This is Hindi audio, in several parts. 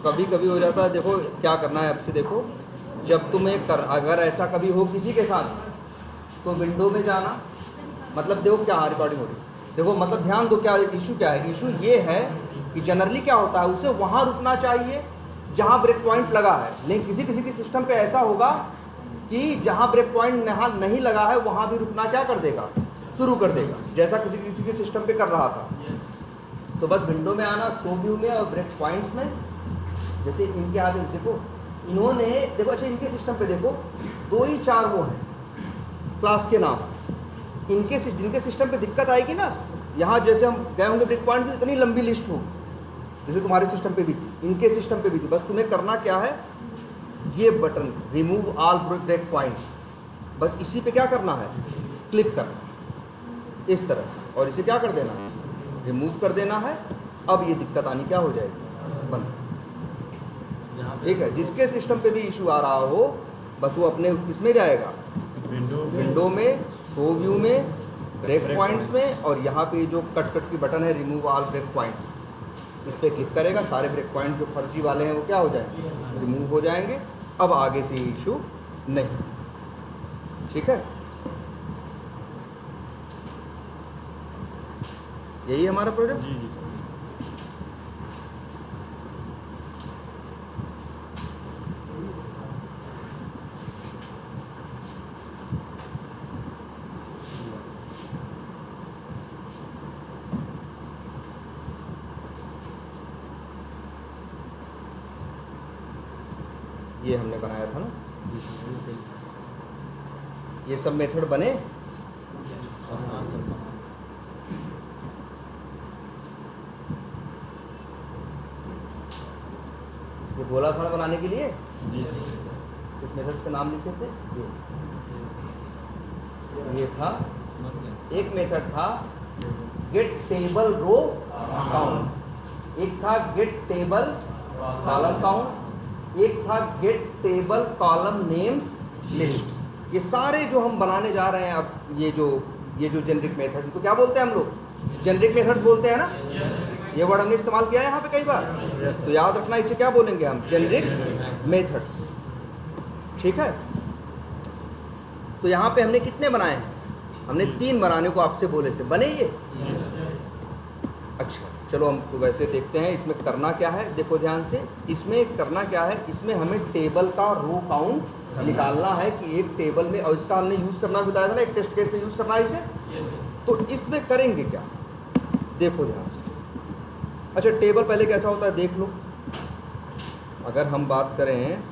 कभी कभी हो जाता है, देखो क्या करना है आपसे, देखो जब तुम्हें अगर ऐसा कभी हो किसी के साथ, तो विंडो में जाना, मतलब देखो क्या रिकॉर्डिंग हो रही है, देखो मतलब ध्यान दो क्या इशू क्या है। इशू ये है कि जनरली क्या होता है, उसे वहाँ रुकना चाहिए जहाँ ब्रेक पॉइंट लगा है, लेकिन किसी किसी के सिस्टम पे ऐसा होगा कि जहाँ ब्रेक पॉइंट नहीं लगा है वहाँ भी रुकना क्या कर देगा, शुरू कर देगा, जैसा किसी किसी के सिस्टम पे कर रहा था। तो बस विंडो में आना, शो व्यू में और ब्रेक पॉइंट्स में, जैसे इनके आगे देखो इन्होंने, देखो अच्छा इनके सिस्टम पे देखो 2 ही 4 वो हैं क्लास के नाम, इनके जिनके सिस्टम पे दिक्कत आएगी ना, यहाँ जैसे हम गए होंगे ब्रेक पॉइंट से, इतनी लंबी लिस्ट हो जैसे तुम्हारे सिस्टम पे भी थी, इनके सिस्टम पे भी थी। बस तुम्हें करना क्या है, ये button remove all break points, बस इसी पे क्या करना है, क्लिक करना इस तरह से, और इसे क्या कर देना है, रिमूव कर देना है। अब ये दिक्कत आनी क्या हो जाएगी, बंद। ठीक है, जिसके सिस्टम पे भी इशू आ रहा हो बस वो अपने किसमें जाएगा, विंडो में, शो व्यू में, ब्रेक पॉइंट्स में, और यहाँ पे जो कट की बटन है रिमूव ऑल ब्रेक पॉइंट्स, इस पर क्लिक करेगा, सारे ब्रेक पॉइंट्स जो फर्जी वाले हैं वो क्या हो जाएंगे, रिमूव हो जाएंगे। अब आगे से इशू नहीं। ठीक है, यही हमारा प्रोजेक्ट। जी जी। ये हमने बनाया था ना, ये सब मेथड बने। ये बोला था ना बनाने के लिए, कुछ मेथड्स के नाम लिखे थे। ये था, एक मेथड था गेट टेबल रो काउंट, एक था गेट टेबल कॉलम काउंट, एक था get table column names list. ये सारे जो हम बनाने जा रहे हैं अब, ये जो जेनरिक मेथड, इनको क्या बोलते हैं हम लोग, जेनरिक मेथड्स बोलते हैं ना। ये वर्ड हमने इस्तेमाल किया है यहाँ पे कई बार, तो याद रखना इसे क्या बोलेंगे हम, जेनरिक मेथड्स। ठीक है, तो यहाँ पे हमने कितने बनाए हैं, हमने 3 बनाने को आपसे बोले थे, बने ये। अच्छा चलो हम वैसे देखते हैं इसमें करना क्या है। देखो ध्यान से, इसमें करना क्या है, इसमें हमें टेबल का रो काउंट निकालना है कि एक टेबल में, और इसका हमने यूज़ करना बताया था ना, एक टेस्ट केस में यूज़ करना है इसे। तो इसमें करेंगे क्या, देखो ध्यान से। अच्छा टेबल पहले कैसा होता है देख लो। अगर हम बात करें,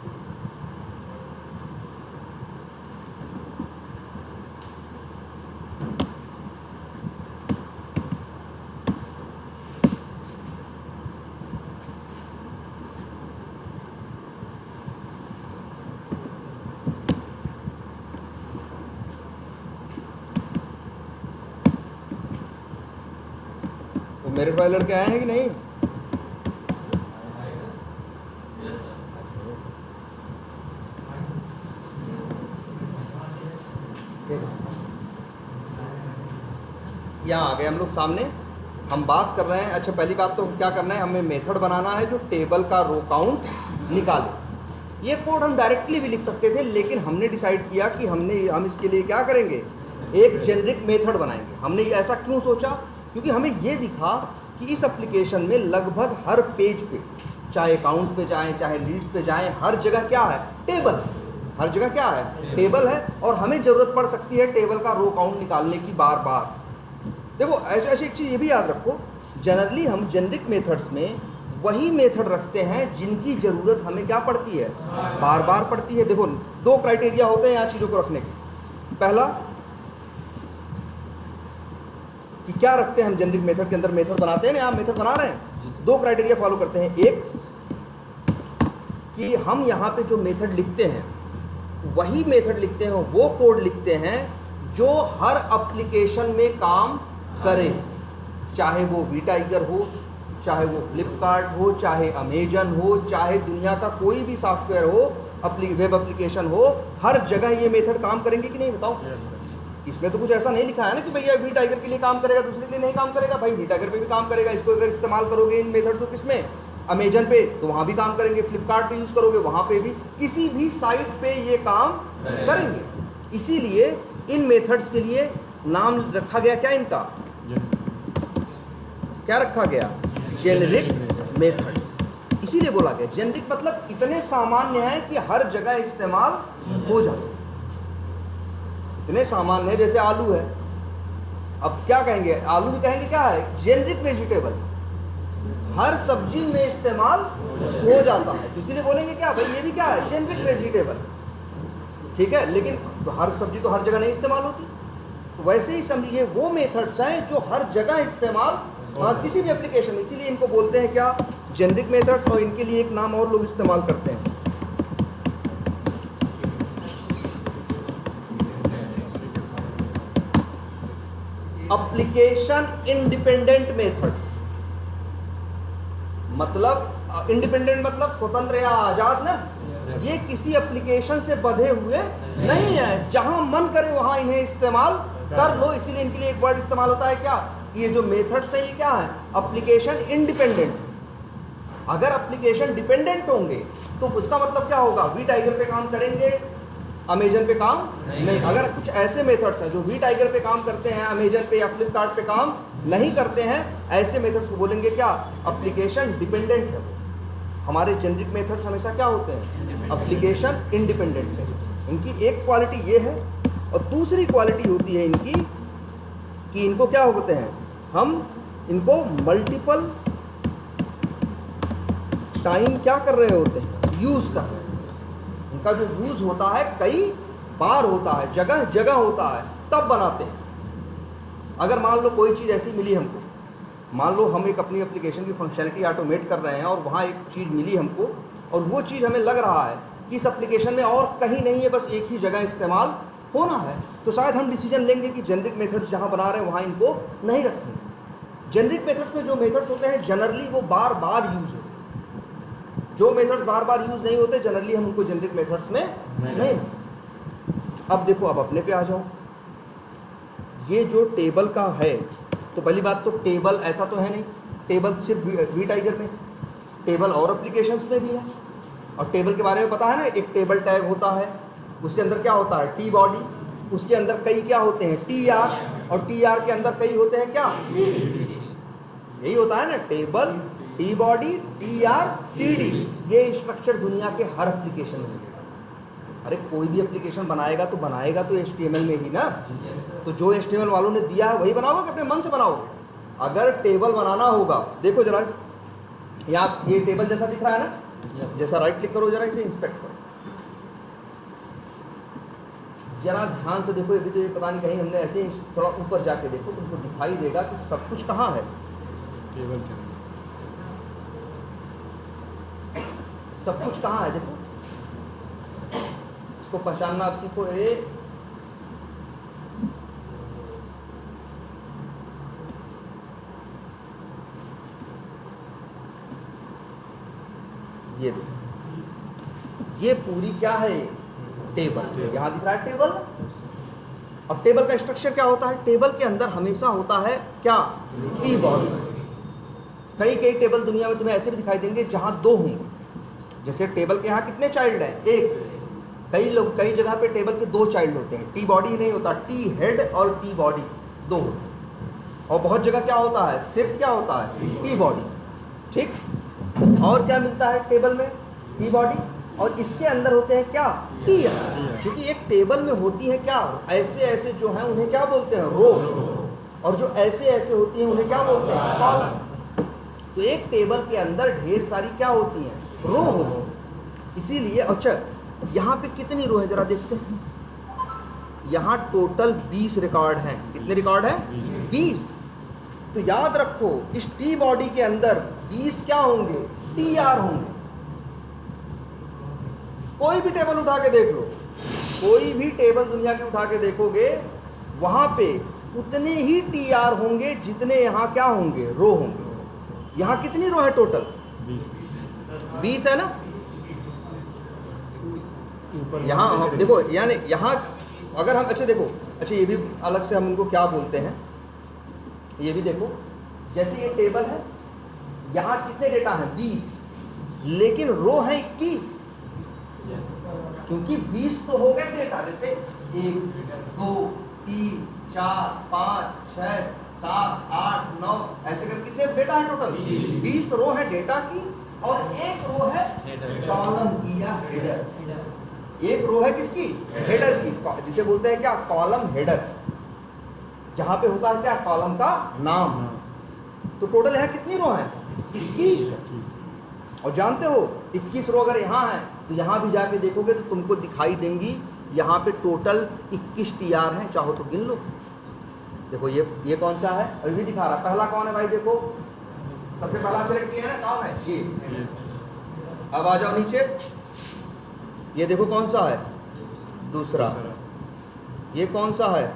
मेरे भाई लड़के आए हैं कि नहीं, यहाँ आ गए हम लोग सामने। हम बात कर रहे हैं, अच्छा पहली बात तो क्या करना है, हमें मेथड बनाना है जो टेबल का रो काउंट निकाले। ये कोड हम डायरेक्टली भी लिख सकते थे, लेकिन हमने डिसाइड किया कि हम इसके लिए क्या करेंगे, एक जेनरिक मेथड बनाएंगे। हमने ऐसा क्यों सोचा, क्योंकि हमें ये दिखा कि इस एप्लीकेशन में लगभग हर पेज पे, चाहे अकाउंट्स पे जाएं, चाहे लीड्स पे जाएं, हर जगह क्या है, टेबल। हर जगह क्या है, टेबल है, और हमें ज़रूरत पड़ सकती है टेबल का रो काउंट निकालने की बार बार। देखो ऐसी एक चीज़ ये भी याद रखो, जनरली हम जेनरिक मेथड्स में वही मेथड रखते हैं जिनकी ज़रूरत हमें क्या पड़ती है, बार बार पड़ती है। देखो 2 क्राइटेरिया होते हैं यहाँ चीज़ों को रखने के। पहला कि क्या रखते हैं हम जेनरिक मेथड के अंदर, मेथड बनाते हैं ना, आप मेथड बना रहे हैं, 2 क्राइटेरिया फॉलो करते हैं। एक कि हम यहाँ पे जो मेथड लिखते हैं वही मेथड लिखते हैं, वो कोड लिखते हैं जो हर एप्लीकेशन में काम करे, चाहे वो वी टाइगर हो, चाहे वो फ्लिपकार्ट हो, चाहे अमेजन हो, चाहे दुनिया का कोई भी सॉफ्टवेयर हो, वेब एप्लीकेशन हो, हर जगह ये मेथड काम करेंगे कि नहीं बताओ। इसमें तो कुछ ऐसा नहीं लिखा है ना कि भैया वी टाइगर के लिए काम करेगा, दूसरे के लिए नहीं काम करेगा। भाई वी टाइगर पे भी काम करेगा, इसको अगर इस्तेमाल करोगे इन मेथड्स को किसमें, अमेजन पे तो वहाँ भी काम करेंगे, फ्लिपकार्ट पे यूज़ करोगे वहाँ पे भी, किसी भी साइट पे ये काम करेंगे। इसीलिए इन मेथड्स के लिए नाम रखा गया क्या इनका, क्या रखा गया, जेनेरिक मेथड्स। इसीलिए बोला गया जेनेरिक मतलब इतने सामान्य है कि हर जगह इस्तेमाल हो जाते, इतने सामान्य है जैसे आलू है। अब क्या कहेंगे, आलू भी कहेंगे क्या है, जेनेरिक वेजिटेबल, हर सब्जी में इस्तेमाल हो जाता है, तो इसीलिए बोलेंगे क्या भाई ये भी क्या है, जेनेरिक वेजिटेबल। ठीक है, लेकिन तो हर सब्जी तो हर जगह नहीं इस्तेमाल होती, तो वैसे ही समझिए वो मेथड्स हैं जो हर जगह इस्तेमाल किसी भी एप्लीकेशन, इसीलिए इनको बोलते हैं क्या, जेनेरिक मेथड्स। और इनके लिए एक नाम और लोग इस्तेमाल करते हैं, एप्लीकेशन इंडिपेंडेंट मेथड्स। मतलब इंडिपेंडेंट मतलब स्वतंत्र या आजाद ना, ये किसी एप्लीकेशन से बंधे हुए नहीं है, जहां मन करे वहां इन्हें इस्तेमाल कर लो। इसीलिए इनके लिए एक वर्ड इस्तेमाल होता है क्या, ये जो मेथड्स है ये क्या है, एप्लीकेशन इंडिपेंडेंट। अगर एप्लीकेशन डिपेंडेंट होंगे तो उसका मतलब क्या होगा, वी टाइगर पे काम करेंगे, अमेजन पे काम नहीं। अगर कुछ ऐसे मेथड्स हैं जो वी टाइगर पे काम करते हैं, अमेजन पे या फ्लिपकार्ट पे काम नहीं करते हैं, ऐसे मेथड्स को बोलेंगे क्या, एप्लीकेशन डिपेंडेंट है। हमारे जेनेरिक मेथड्स हमेशा क्या होते हैं, एप्लीकेशन इंडिपेंडेंट मेथड्स। इनकी एक क्वालिटी ये है, और दूसरी क्वालिटी होती है इनकी कि इनको क्या होते हैं, हम इनको मल्टीपल टाइम क्या कर रहे होते हैं, यूज़ कर रहे हैं। इनका जो यूज़ होता है कई बार होता है, जगह जगह होता है, तब बनाते हैं। अगर मान लो कोई चीज़ ऐसी मिली हमको, मान लो हम एक अपनी एप्लीकेशन की फंक्शनलिटी ऑटोमेट कर रहे हैं और वहाँ एक चीज़ मिली हमको, और वो चीज़ हमें लग रहा है कि इस एप्लीकेशन में और कहीं नहीं है, बस एक ही जगह इस्तेमाल होना है, तो शायद हम डिसीजन लेंगे कि जेनेरिक मेथड्स जहाँ बना रहे हैं वहाँ इनको नहीं रखेंगे। जेनेरिक मेथड्स में जो मेथड्स होते हैं जनरली वो बार बार यूज़ होते हैं। जो मेथड्स बार बार यूज़ नहीं होते जनरली हम उनको जेनेरिक मेथड्स में नहीं। अब देखो, अब अपने पे आ जाओ। ये जो टेबल का है, तो पहली बात तो टेबल ऐसा तो है नहीं, टेबल सिर्फ वी टाइगर में, टेबल और एप्लीकेशंस में भी है। और टेबल के बारे में पता है ना, एक टेबल टैग होता है, उसके अंदर क्या होता है, टी बॉडी, उसके अंदर कई क्या होते हैं, टी आर, और टी आर के अंदर कई होते हैं क्या, टी डी। यही होता है ना, table, T body, T R, T D. ये स्ट्रक्चर दुनिया के हर एप्लीकेशन में मिलेगा। अरे कोई भी एप्लीकेशन बनाएगा तो HTML में ही ना, तो जो HTML वालों ने दिया है वही बनाओगे कि अपने मन से बनाओगे। अगर टेबल बनाना होगा, देखो जरा यहाँ ये टेबल जैसा दिख रहा है ना, जैसा राइट क्लिक करो, जरा इसे इंस्पेक्ट करो, जरा ध्यान से देखो। अभी तो ये पता नहीं कहीं हमने ऐसे थोड़ा ऊपर जाके देखो, तुमको दिखाई देगा कि सब कुछ कहाँ है, टेबल के सब कुछ कहाँ है। देखो इसको पहचानना आप सीखो। ये देखो, ये पूरी क्या है, टेबल। यहां दिख रहा है टेबल। अब टेबल का स्ट्रक्चर क्या होता है, टेबल के अंदर हमेशा होता है क्या, टी बॉडी। कई कई टेबल दुनिया में तुम्हें ऐसे भी दिखाई देंगे जहां दो होंगे। जैसे टेबल के यहाँ कितने चाइल्ड हैं, एक। कई जगह पे टेबल के दो चाइल्ड होते हैं, टी बॉडी नहीं होता, टी हेड और टी बॉडी दो होते हैं। और बहुत जगह क्या होता है, सिर्फ क्या होता है, टी बॉडी। ठीक, और क्या मिलता है टेबल में, टी बॉडी, और इसके अंदर होते हैं क्या, टी आर। क्योंकि एक टेबल में होती है क्या, ऐसे ऐसे जो हैं उन्हें क्या बोलते हैं, रो, और जो ऐसे ऐसे होती हैं उन्हें क्या बोलते हैं, कॉलम। तो एक टेबल के अंदर ढेर सारी क्या होती हैं, रो होती हैं। इसीलिए अच्छा, यहाँ पे कितनी रो है जरा देखते हैं। यहाँ टोटल 20 रिकॉर्ड हैं। कितने रिकॉर्ड हैं, 20। तो याद रखो, इस टी बॉडी के अंदर 20 क्या होंगे, टी आर होंगे। कोई भी टेबल उठा के देख लो, कोई भी टेबल दुनिया की उठा के देखोगे, वहां पे उतने ही टी आर होंगे जितने यहाँ क्या होंगे, रो होंगे। यहाँ कितनी रो है टोटल, 20 है ना। यहाँ देखो, यानी यहाँ अगर हम अच्छा देखो, अच्छा ये भी अलग से हम इनको क्या बोलते हैं, ये भी देखो। जैसे ये टेबल है, यहाँ कितने डेटा हैं 20, लेकिन रो है 21, क्योंकि 20 तो हो गए डेटा, जैसे 1 2 3 4 5 6 7 8 9 ऐसे करके कितने डेटा है टोटल 20 रो है डेटा की, और एक रो है कॉलम की या हेडर। एक रो है किसकी, हेडर की, जिसे बोलते हैं क्या, कॉलम हेडर, जहां पे होता है क्या, कॉलम का नाम। तो टोटल यहाँ कितनी रो है 21। और जानते हो 21 रो अगर यहाँ है तो यहाँ भी जाके देखोगे तो तुमको दिखाई देंगी यहाँ पे टोटल 21 TR हैं, चाहो तो गिन लो। देखो ये कौन सा है, और ये दिखा रहा, पहला कौन है भाई, देखो सबसे पहला सिलेक्ट किया है ना, कौन है ये। अब आ जाओ नीचे, ये देखो कौन सा है, दूसरा। ये कौन सा है,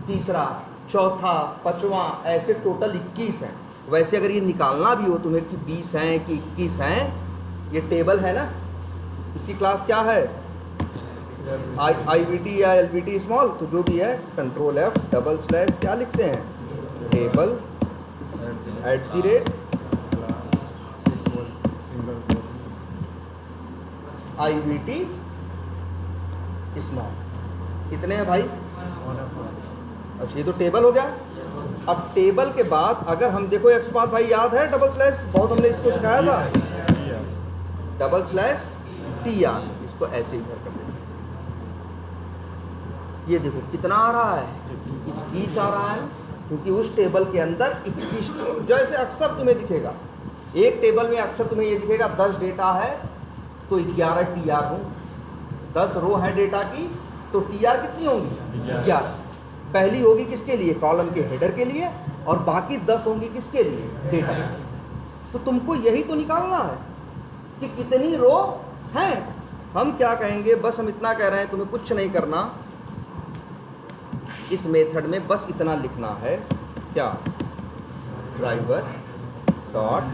तीसरा, चौथा, पांचवा, ऐसे टोटल 21 हैं। वैसे अगर ये निकालना भी हो तुम्हें कि 20 हैं कि 21 हैं, ये टेबल है ना, इसकी क्लास क्या है, IVT या LVT स्मॉल, तो जो भी है Ctrl+F / क्या लिखते हैं, टेबल @ IVT स्मॉल। कितने हैं भाई, अच्छा ये तो टेबल हो गया। अब टेबल के बाद अगर हम देखो एक्स पाथ भाई याद है, /, बहुत हमने इसको सिखाया था, /TR, इसको ऐसे इधर कर देते हैं। ये देखो कितना आ रहा है, 21 आ रहा है ना, क्योंकि उस टेबल के अंदर 21, जैसे अक्सर तुम्हें दिखेगा एक टेबल में, अक्सर तुम्हें ये दिखेगा 10 डेटा है तो 11 TR हो, 10 रो है डेटा की तो TR कितनी होंगी 11। पहली होगी किसके लिए, कॉलम के हेडर के लिए, और बाकी 10 होंगी किसके लिए, डेटा। तो तुमको यही तो निकालना है कि कितनी रो हैं। हम क्या कहेंगे, बस हम इतना कह रहे हैं, तुम्हें कुछ नहीं करना, इस मेथड में बस इतना लिखना है, क्या, driver dot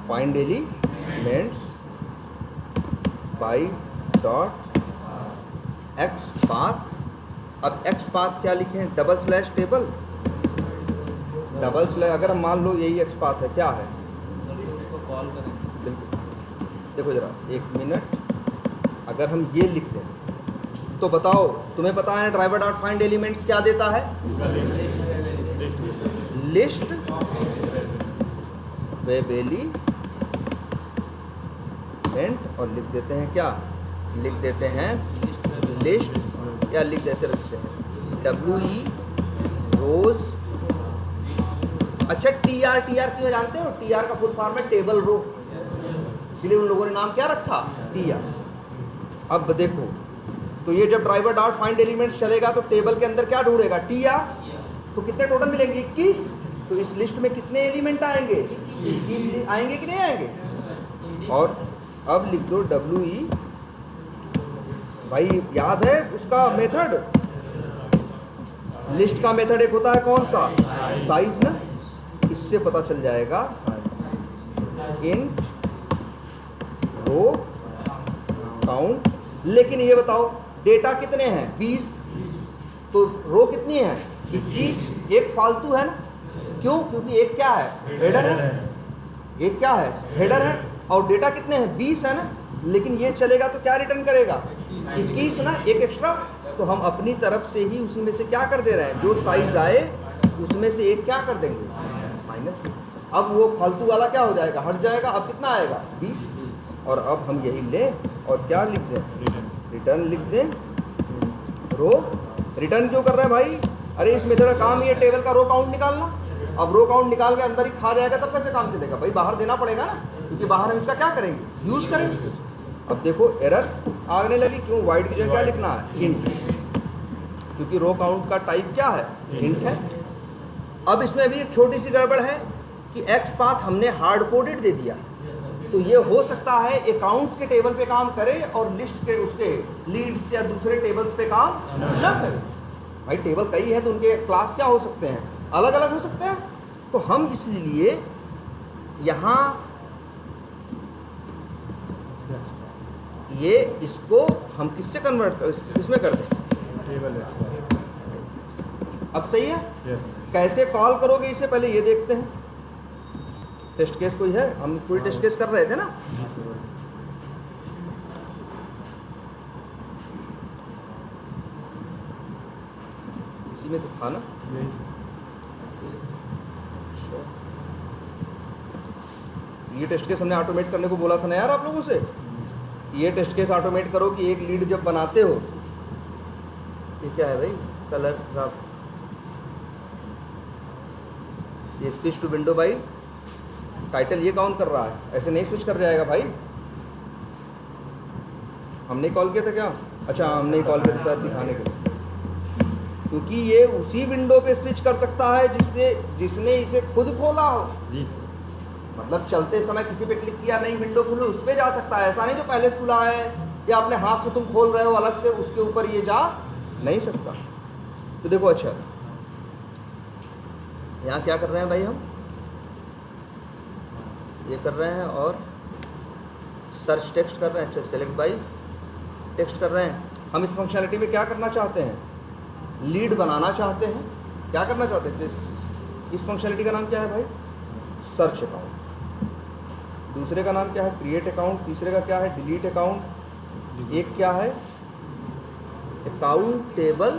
find elements by dot x path. अब एक्स पाथ क्या लिखें, / टेबल, अगर हम मान लो यही एक्स पाथ है, क्या है, बिल्कुल देखो जरा 1 मिनट, अगर हम ये लिख दें तो बताओ, तुम्हें पता है ड्राइवर डॉट फाइंड एलिमेंट्स क्या देता है, लिस्ट वेब एलिमेंट, और लिख देते हैं क्या, लिख देते हैं लिस्ट, या लिख ऐसे रखते हैं WE रोज। अच्छा TR क्यों जानते हो, TR का फुल फॉर्म है टेबल रो, इसलिए उन लोगों ने नाम क्या रखा, TR। अब देखो, तो ये जब ड्राइवर डॉट फाइंड एलिमेंट्स चलेगा तो टेबल के अंदर क्या ढूंढेगा, TR, तो कितने टोटल मिलेंगे 21। तो इस लिस्ट में कितने एलिमेंट आएंगे, 21 आएंगे कि नहीं आएंगे। और अब लिख दो WE, भाई याद है उसका मेथड, लिस्ट का मेथड एक होता है कौन सा, साइज ना, इससे पता चल जाएगा इंट रो काउंट। लेकिन ये बताओ डेटा कितने हैं 20, तो रो कितनी है 21, एक फालतू है ना, क्यों, क्योंकि एक क्या है, हेडर है, एक क्या है, हेडर है, और डेटा कितने हैं 20 है ना, लेकिन ये चलेगा तो क्या रिटर्न करेगा 21 ना, एक एक्स्ट्रा। तो हम अपनी तरफ से ही उसी में से क्या कर दे रहे हैं, जो साइज आए उसमें से एक क्या कर देंगे, माइनस। अब वो फालतू वाला क्या हो जाएगा, हट जाएगा। अब कितना आएगा 20, और अब हम यही लें और क्या लिख दें, रिटर्न लिख दें रो। रिटर्न क्यों कर रहे हैं भाई, अरे इस मेथड का काम ये टेबल का रो काउंट निकालना। अब रो काउंट निकाल के अंदर ही खा जाएगा तब कैसे काम चलेगा भाई, बाहर देना पड़ेगा ना, क्योंकि बाहर हम इसका क्या करेंगे, यूज़ करेंगे। अब देखो एरर आने लगी, क्यों, वाइड की जगह क्या लिखना है, इंट, क्योंकि रो काउंट का टाइप क्या है, इंट है। अब इसमें भी एक छोटी सी गड़बड़ है कि एक्स पाथ हमने हार्ड कोडेड दे दिया, तो ये हो सकता है अकाउंट्स के टेबल पे काम करे और लिस्ट के उसके लीड्स या दूसरे टेबल्स पे काम ना करे। भाई टेबल कई है तो उनके क्लास क्या हो सकते हैं, अलग अलग हो सकते हैं। तो हम इसलिए यहाँ ये इसको हम किससे कन्वर्ट, किसमें कर दें, टेबल है। अब सही है। यस। कैसे कॉल करोगे इसे पहले ये देखते हैं। टेस्ट केस कोई है? हम कोई टेस्ट केस कर रहे थे ना। इसी में तो था ना। अच्छा, ये टेस्ट केस हमने ऑटोमेट करने को बोला था ना यार आप लोगों से। ये टेस्ट केस ऑटोमेट करो कि एक लीड जब बनाते हो, ये क्या है भाई, कलर खराब, ये switch to window by title ये काउंट कर रहा है, ऐसे नहीं स्विच कर जाएगा भाई। हमने कॉल किया था क्या? अच्छा हमने कॉल किया था शायद दिखाने के लिए, क्योंकि ये उसी विंडो पे स्विच कर सकता है जिसने इसे खुद खोला हो जी। मतलब चलते समय किसी पे क्लिक किया, नहीं विंडो खुली, उस पर जा सकता है। ऐसा नहीं जो पहले से खुला है या अपने हाथ से तुम खोल रहे हो अलग से, उसके ऊपर ये जा नहीं सकता। तो देखो अच्छा यहाँ क्या कर रहे हैं भाई, हम ये कर रहे हैं और सर्च टेक्स्ट कर रहे हैं। अच्छा सेलेक्ट बाई टेक्स्ट कर रहे हैं। हम इस फंक्शनलिटी में क्या करना चाहते हैं, लीड बनाना चाहते हैं। क्या करना चाहते हैं? इस फंक्शनलिटी का नाम क्या है भाई? Search account. दूसरे का नाम क्या है? Create account. तीसरे का क्या है? Delete account. एक क्या है? Account table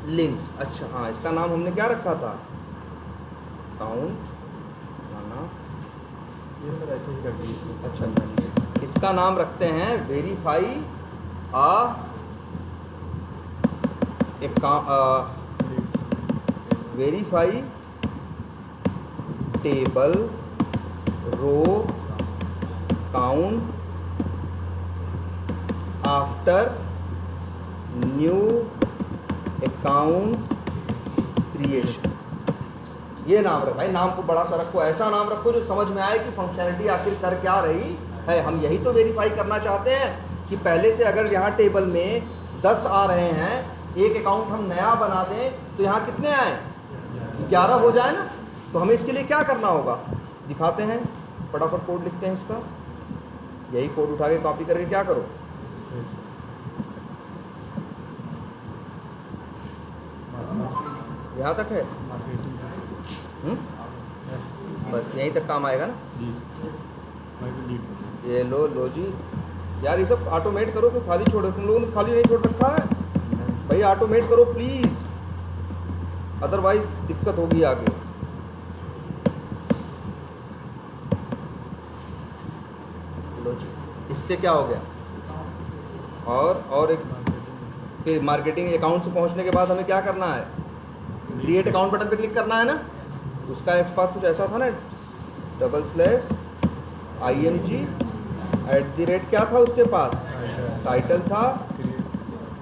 links. अच्छा हाँ, इसका नाम हमने क्या रखा था? अकाउंट, ये सर ऐसे ही रख दीजिए। अच्छा इसका नाम रखते हैं verify verify table row count after new account creation. ये नाम रखो भाई, नाम को बड़ा सा रखो, ऐसा नाम रखो जो समझ में आए कि फंक्शनलिटी आखिर कर क्या रही है। हम यही तो वेरीफाई करना चाहते हैं कि पहले से अगर यहाँ टेबल में 10 आ रहे हैं, एक अकाउंट हम नया बना दें तो यहाँ कितने आए? 11 हो जाए ना। तो हमें इसके लिए क्या करना होगा दिखाते हैं, फटाफट कोड लिखते हैं इसका। यही कोड उठा के कॉपी करके क्या करो, यहाँ तक है बस यहीं तक काम आएगा ना। ये लो जी यार, ये सब ऑटोमेट करो कि खाली छोड़ो। तुम लोगों ने खाली नहीं छोड़ रखा है भाई, ऑटोमेट करो प्लीज़, अदरवाइज दिक्कत होगी आगे। लो जी, इससे क्या हो गया? और एक फिर मार्केटिंग अकाउंट से पहुंचने के बाद हमें क्या करना है? क्रिएट अकाउंट बटन पे क्लिक करना है ना। उसका एक्सपाथ कुछ ऐसा था ना, /IMG@ क्या था उसके पास? टाइटल था,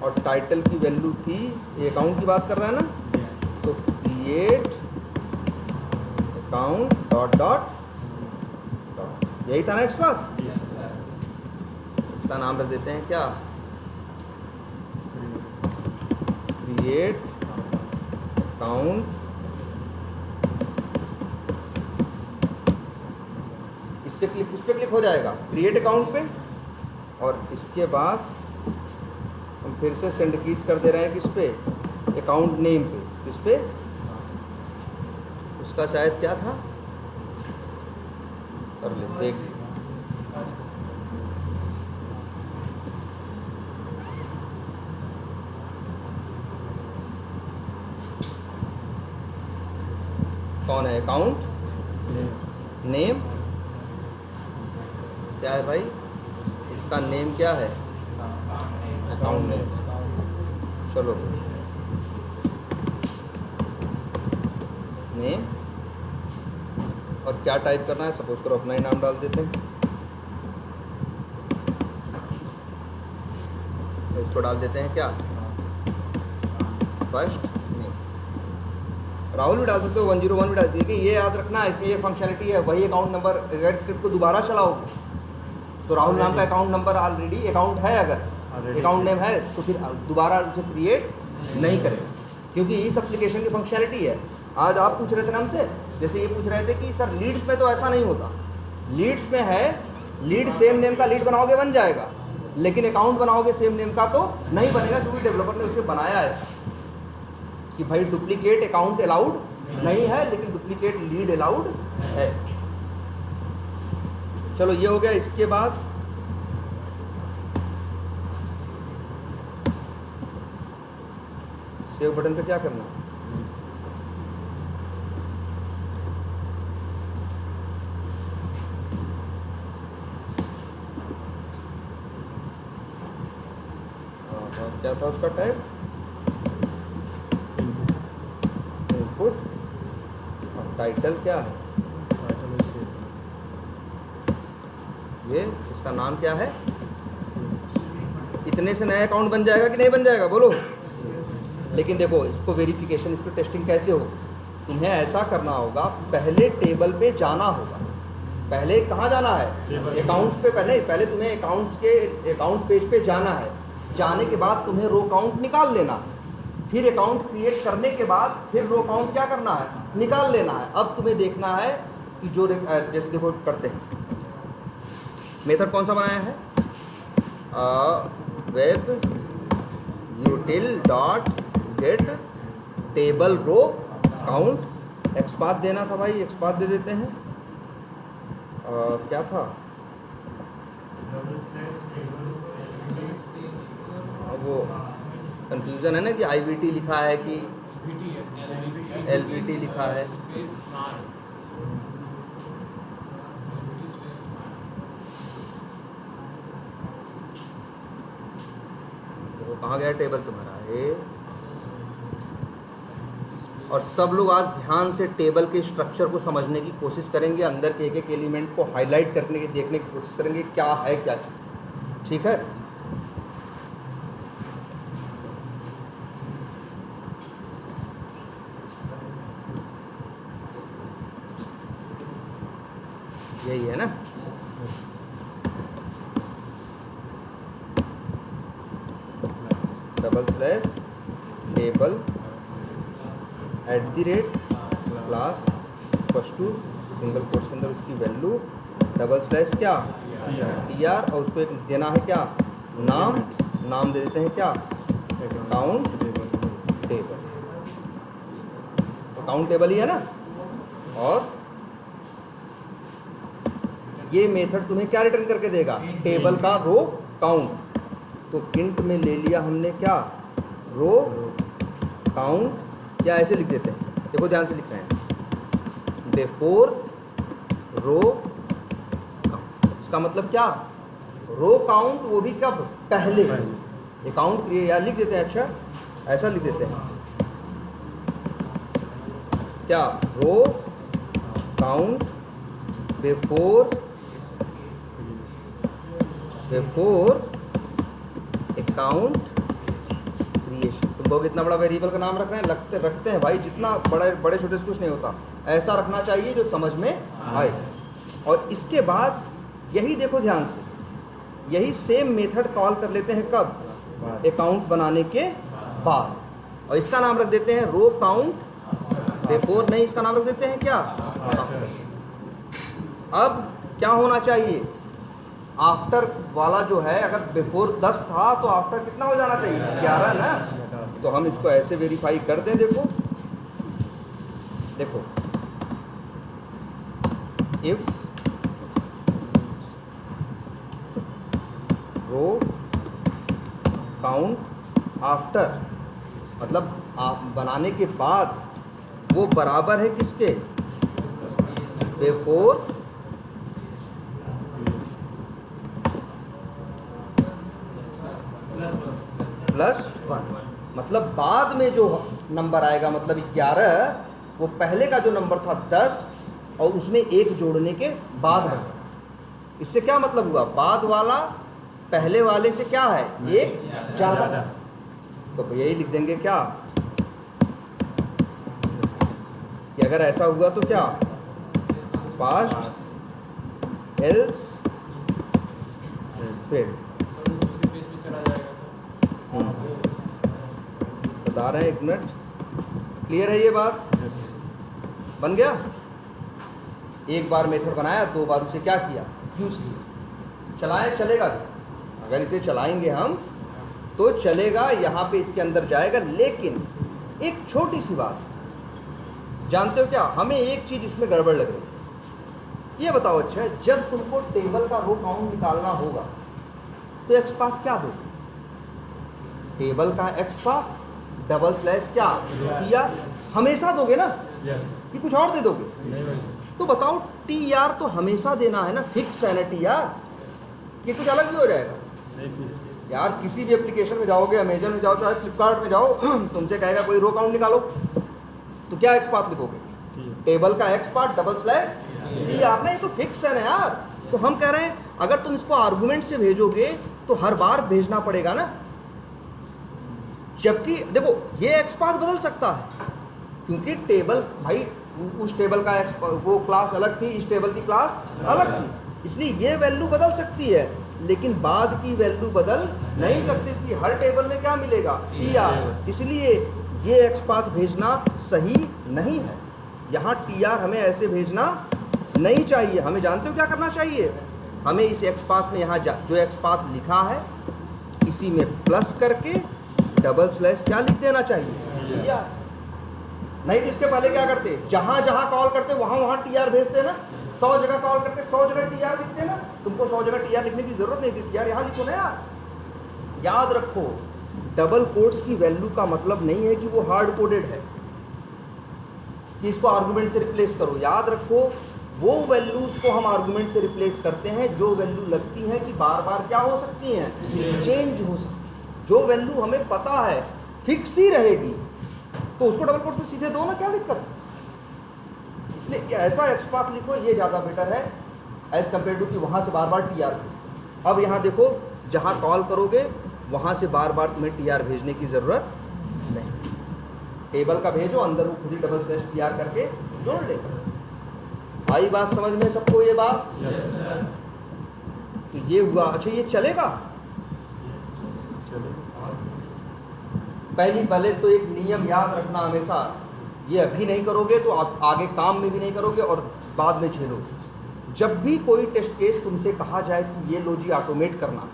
और टाइटल की वैल्यू थी, ये अकाउंट की बात कर रहा है ना, तो क्रिएट अकाउंट डॉट यही था ना एक्सपाथ। इसका नाम रख देते हैं क्या? Create account. इससे क्लिक, किस पे क्लिक हो जाएगा? क्रिएट अकाउंट पे। और इसके बाद हम फिर से सेंड कीज कर दे रहे हैं किस पे? अकाउंट नेम पे। किस पे? उसका शायद क्या था, कर ले देख। कौन है? अकाउंट नेम क्या है भाई? इसका नेम क्या है? Account name. चलो नेम, और क्या टाइप करना है? सपोज करो अपना ही नाम डाल देते हैं, इसको डाल देते हैं क्या? First name. राहुल भी डाल सकते हो, 101 भी डाल दीजिए। ये याद रखना है, इसमें ये फंक्शनलिटी है, वही अकाउंट नंबर। अगर स्क्रिप्ट को दोबारा चलाओगे तो राहुल नाम का अकाउंट नंबर ऑलरेडी अकाउंट है, अगर अकाउंट नेम है तो फिर दोबारा उसे क्रिएट नहीं करें, क्योंकि इस एप्लीकेशन की फंक्शनलिटी है। आज आप पूछ रहे थे ना हमसे, जैसे ये पूछ रहे थे कि सर लीड्स में तो ऐसा नहीं होता। लीड्स में है, लीड सेम नेम का लीड बनाओगे बन जाएगा, लेकिन अकाउंट बनाओगे सेम नेम का तो नहीं बनेगा, क्योंकि डेवलपर ने उसे बनाया ऐसा। कि भाई डुप्लीकेट अकाउंट अलाउड नहीं है, लेकिन डुप्लीकेट लीड अलाउड है। चलो ये हो गया। इसके बाद सेव बटन पे क्या करना है? क्या था उसका टैग? इनपुट। और टाइटल क्या है? ये इसका नाम क्या है? इतने से नया अकाउंट बन जाएगा कि नहीं बन जाएगा बोलो? लेकिन देखो इसको वेरिफिकेशन, इसको टेस्टिंग कैसे हो? तुम्हें ऐसा करना होगा, पहले टेबल पे जाना होगा। पहले कहाँ जाना है? अकाउंट्स पे। पहले तुम्हें अकाउंट्स पेज पे जाना है। जाने के बाद तुम्हें रो काउंट निकाल लेना है। फिर अकाउंट क्रिएट करने के बाद फिर रो काउंट क्या करना है? निकाल लेना है। अब तुम्हें देखना है कि जो जैसे देखो करते हैं, मेथड कौन सा बनाया है? Web util dot get table row count. XPath देना था भाई, एक्सपाथ दे देते हैं। क्या था वो? कंफ्यूजन है ना कि IVT लिखा है कि LVT लिखा है। तो कहाँ गया टेबल तुम्हारा है? और सब लोग आज ध्यान से टेबल के स्ट्रक्चर को समझने की कोशिश करेंगे, अंदर के एक एक एलिमेंट को हाईलाइट करने की, देखने की कोशिश करेंगे क्या है क्या चीज़। ठीक है? यही है ना? Double slash table @ class first two single quotes के अंदर उसकी वैल्यू डबल स्लैश क्या? TR। और उसको एक देना है क्या? नाम दे देते हैं क्या? Account table. अकाउंट टेबल ही है ना? और ये मेथड तुम्हें क्या रिटर्न करके देगा? टेबल का रो काउंट। तो इंट में ले लिया हमने क्या? Row count. या ऐसे लिख देते हैं, देखो ध्यान से लिख रहे हैं, बिफोर रो काउंट। इसका मतलब क्या? रो काउंट, वो भी कब? पहले। अकाउंट क्रिएट या लिख देते हैं, अच्छा ऐसा लिख देते हैं क्या? Row count before account creation. तुम लोग इतना बड़ा वेरिएबल का नाम रख रहे हैं, रखते हैं भाई, जितना बड़े छोटे से कुछ नहीं होता। ऐसा रखना चाहिए जो समझ में आए। और इसके बाद यही देखो ध्यान से, यही सेम मेथड कॉल कर लेते हैं कब? अकाउंट बनाने के बाद। और इसका नाम रख देते हैं रो काउंट बिफोर, नहीं इसका नाम रख देते हैं क्या? आफ्टर। अब क्या होना चाहिए? आफ्टर वाला जो है, अगर बिफोर 10 था तो आफ्टर कितना हो जाना चाहिए? 11 ना? तो हम इसको ऐसे वेरीफाई कर दें। देखो इफ रो काउंट आफ्टर, मतलब आप बनाने के बाद वो बराबर है किसके? बिफोर +1। मतलब बाद में जो नंबर आएगा, मतलब 11, वो पहले का जो नंबर था 10 और उसमें 1 जोड़ने के बाद बनेगा। इससे क्या मतलब हुआ? बाद वाला पहले वाले से क्या है? 1 ज़्यादा। तो यही लिख देंगे क्या कि अगर ऐसा हुआ तो क्या? पास्ट एल्स फिर बता रहे हैं, 1 मिनट। क्लियर है ये बात? बन गया? एक बार मेथड बनाया, 2 बार उसे क्या किया? यूज़ किया। चलाएं, चलेगा। अगर इसे चलाएंगे हम तो चलेगा, यहाँ पे इसके अंदर जाएगा। लेकिन एक छोटी सी बात, जानते हो क्या, हमें एक चीज़ इसमें गड़बड़ लग रही है। ये बताओ, अच्छा जब तुमको टेबल का रो काउंट निकालना होगा तो एक्स पाथ क्या दोगे? टेबल का एक्स पाथ डबल स्लैश क्या टी आर हमेशा दोगे ना, कि कुछ और दे दोगे? तो बताओ टी आर तो हमेशा देना है ना, फिक्स है ना टी आर, ये कुछ अलग भी हो जाएगा? यार किसी भी एप्लीकेशन में जाओगे, अमेजन में जाओ चाहे फ्लिपकार्ट में जाओ, तुमसे कहेगा कोई रो काउंट निकालो, तो क्या एक्स पाथ लिखोगे? टेबल का x path double slash T R ना, ये तो फिक्स है ना यार। तो हम कह रहे हैं अगर तुम इसको आर्गुमेंट से भेजोगे तो हर बार भेजना पड़ेगा ना, जबकि देखो ये एक्स पाथ बदल सकता है, क्योंकि टेबल भाई उस टेबल का एक्स वो क्लास अलग थी, इस टेबल की क्लास अलग थी, इसलिए ये वैल्यू बदल सकती है, लेकिन बाद की वैल्यू बदल नहीं सकती कि हर टेबल में क्या मिलेगा? T R. इसलिए ये एक्स पाथ भेजना सही नहीं है। यहाँ टी आर हमें ऐसे भेजना नहीं चाहिए। हमें जानते हो क्या करना चाहिए? हमें इस एक्स पाथ में यहाँ जो एक्स पाथ लिखा है इसी में प्लस करके डबल स्लैश क्या लिख देना चाहिए? T R. नहीं तो इसके पहले क्या करते, जहाँ जहाँ कॉल करते वहाँ वहाँ टी आर भेजते ना, 100 जगह कॉल करते 100 जगह टी आर लिखते ना। तुमको 100 जगह टी आर लिखने की जरूरत नहीं थी, टी आर यहाँ लिखो ना यार। याद रखो, डबल कोट्स की वैल्यू का मतलब नहीं है कि वो हार्ड कोडेड है कि इसको आर्गुमेंट से रिप्लेस करो। याद रखो, वो वैल्यूज को हम आर्गुमेंट से रिप्लेस करते हैं जो वैल्यू लगती है कि बार बार क्या हो सकती हैं, चेंज हो सकती है। जो वैल्यू हमें पता है फिक्स ही रहेगी तो उसको डबल कोट्स में सीधे दो ना, क्या दिक्कत? इसलिए ऐसा एक्स पाथ लिखो, ये ज़्यादा बेटर है एज कम्पेयर टू कि वहाँ से बार बार टी आर भेजते। अब यहाँ देखो, जहाँ कॉल करोगे वहाँ से बार बार तुम्हें टी आर भेजने की ज़रूरत नहीं। टेबल का भेजो, अंदर वो खुद ही डबल स्लैश टी आर करके जोड़ लेगा। आई बात समझ में सबको? ये बात तो ये हुआ। अच्छा ये चलेगा? पहली पहले तो एक नियम याद रखना हमेशा, ये अभी नहीं करोगे तो आप आगे काम में भी नहीं करोगे और बाद में झेलोगे। जब भी कोई टेस्ट केस तुमसे कहा जाए कि ये लो जी ऑटोमेट करना,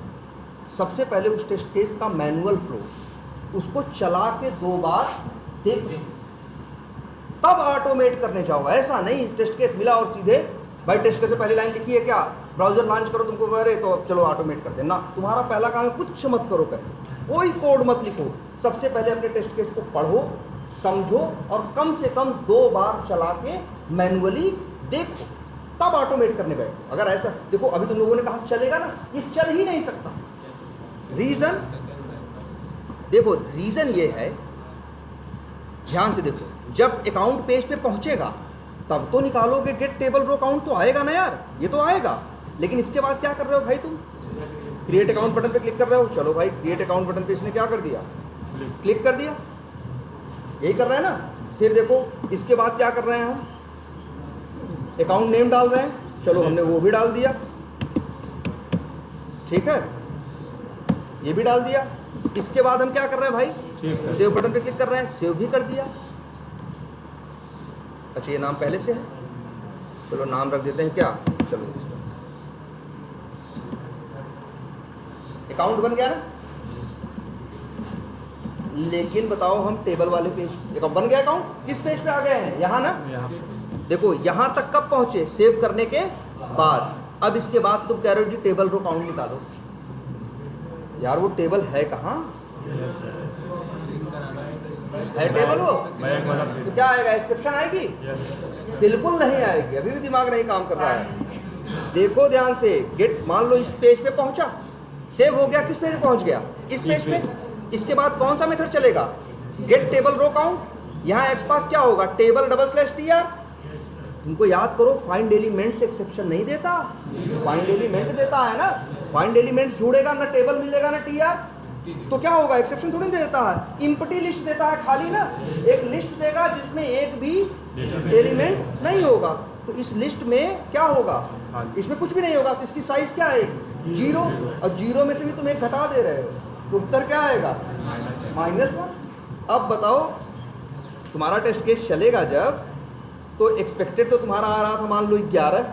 सबसे पहले उस टेस्ट केस का मैनुअल फ्लो उसको चला के 2 बार देखो, तब ऑटोमेट करने जाओ। ऐसा नहीं टेस्ट केस मिला और सीधे भाई टेस्ट केस से पहली लाइन लिखी है क्या, ब्राउजर लॉन्च करो, तुमको कह रहे तो अब चलो ऑटोमेट कर देना। तुम्हारा पहला काम है कुछ मत करो, पहले कोई कोड मत लिखो। सबसे पहले अपने टेस्ट केस को पढ़ो, समझो और कम से कम 2 बार चला के मैनुअली देखो, तब ऑटोमेट करने बैठो। अगर ऐसा देखो, अभी तुम लोगों ने कहा चलेगा ना, ये चल ही नहीं सकता। रीज़न देखो, रीज़न ये है, ध्यान से देखो, जब अकाउंट पेज पे पहुंचेगा तब तो निकालोगे गेट टेबल रो काउंट, तो आएगा ना यार, ये तो आएगा। लेकिन इसके बाद क्या कर रहे हो भाई, तुम क्रिएट अकाउंट बटन पे क्लिक कर रहे हो। चलो भाई, क्रिएट अकाउंट बटन पे इसने क्या कर दिया, क्लिक कर दिया, यही कर रहे हैं ना। फिर देखो इसके बाद क्या कर रहे हैं, हम अकाउंट नेम डाल रहे हैं। चलो हमने वो भी डाल दिया, ठीक है, ये भी डाल दिया। इसके बाद हम क्या कर रहे हैं भाई, सेव बटन पे क्लिक कर रहे हैं, सेव भी कर दिया। अच्छा ये नाम पहले से है, चलो नाम रख देते हैं क्या, चलो इस तरह अकाउंट बन गया ना। लेकिन बताओ, हम टेबल वाले पेज बन गया अकाउंट, किस पेज पे आ गए हैं, यहाँ ना। देखो यहाँ तक कब पहुंचे, सेव करने के बाद। अब इसके बाद तुम कह रहे हो जी टेबल रो काउंट निकालो। यार वो टेबल है कहाँ, है टेबल वो, तो क्या आएगा, एक्सेप्शन आएगी? बिल्कुल नहीं आएगी, अभी भी दिमाग नहीं काम कर रहा है। देखो ध्यान से, गेट मान लो इस पेज पे पहुंचा, सेव हो गया, किस पेज पे पहुंच गया, इस पेज पे। इसके बाद कौन सा मेथड चलेगा, गेट टेबल रो काउंट। यहाँ एक्स पाथ क्या होगा, table double slash T R. तुमको याद करो, फाइंड एलिमेंट्स एक्सेप्शन नहीं देता, फाइंड एलिमेंट देता है ना। फाइंड एलिमेंट्स जोड़ेगा ना, टेबल मिलेगा ना टी आर, तो क्या होगा, एक्सेप्शन थोड़ी देता है, इम्पटी लिस्ट देता है खाली ना। एक लिस्ट देगा जिसमें एक भी एलिमेंट नहीं होगा, तो इस लिस्ट में क्या होगा, इसमें कुछ भी नहीं होगा, तो इसकी साइज क्या आएगी, 0। और 0 में से भी तुम एक घटा दे रहे हो, तो उत्तर क्या आएगा, -1। अब बताओ, तुम्हारा टेस्ट केस चलेगा जब, तो एक्सपेक्टेड तो तुम्हारा आ रहा था मान लो 11,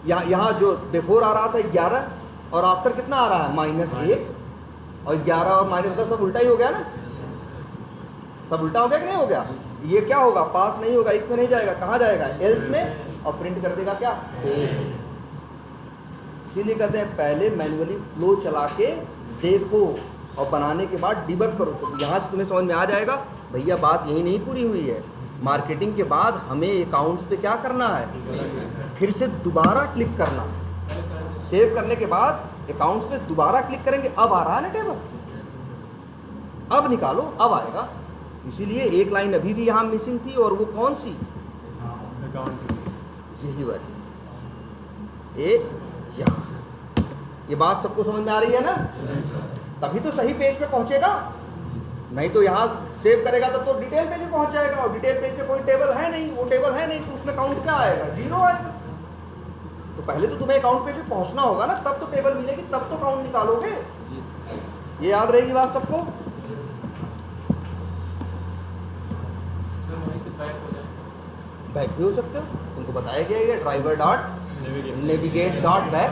यहाँ जो बिफोर आ रहा था 11, और आफ्टर कितना आ रहा है, -1। और 11 और माइनस, मतलब सब उल्टा ही हो गया ना। सब उल्टा हो गया कि नहीं हो गया? ये क्या होगा? पास नहीं होगा, इफ में नहीं जाएगा, कहाँ जाएगा? एल्स में, और प्रिंट कर देगा क्या? फेल। इसीलिए कहते हैं पहले मैन्युअली फ्लो चला के देखो और बनाने के बाद डिबग करो। तो यहाँ से तुम्हें समझ में आ जाएगा भैया बात यही नहीं पूरी हुई है। मार्केटिंग के बाद हमें अकाउंट्स पे क्या करना है? फिर से दोबारा क्लिक करना। सेव करने के बाद अकाउंट्स पे दोबारा क्लिक करेंगे, अब आ रहा है ना टेबल, अब निकालो, अब आएगा। इसीलिए एक लाइन अभी भी यहाँ मिसिंग थी, और वो कौन सी? यही वाली, एक यहाँ। ये बात सबको समझ में आ रही है ना? तभी तो सही पेज पे पहुंचेगा, नहीं तो यहाँ सेव करेगा तो डिटेल पेज पे पहुंच जाएगा, और डिटेल पेज पे कोई टेबल है नहीं, वो टेबल है नहीं तो उसमें काउंट क्या आएगा? 0 आएगा। तो पहले तो तुम्हें अकाउंट पेज पे पहुंचना होगा ना, तब तो टेबल मिलेगी, तब तो काउंट निकालोगे। ये याद रहेगी बात सबको? बैक भी हो सकते हो, तुमको बताया गया है driver dot navigate dot back.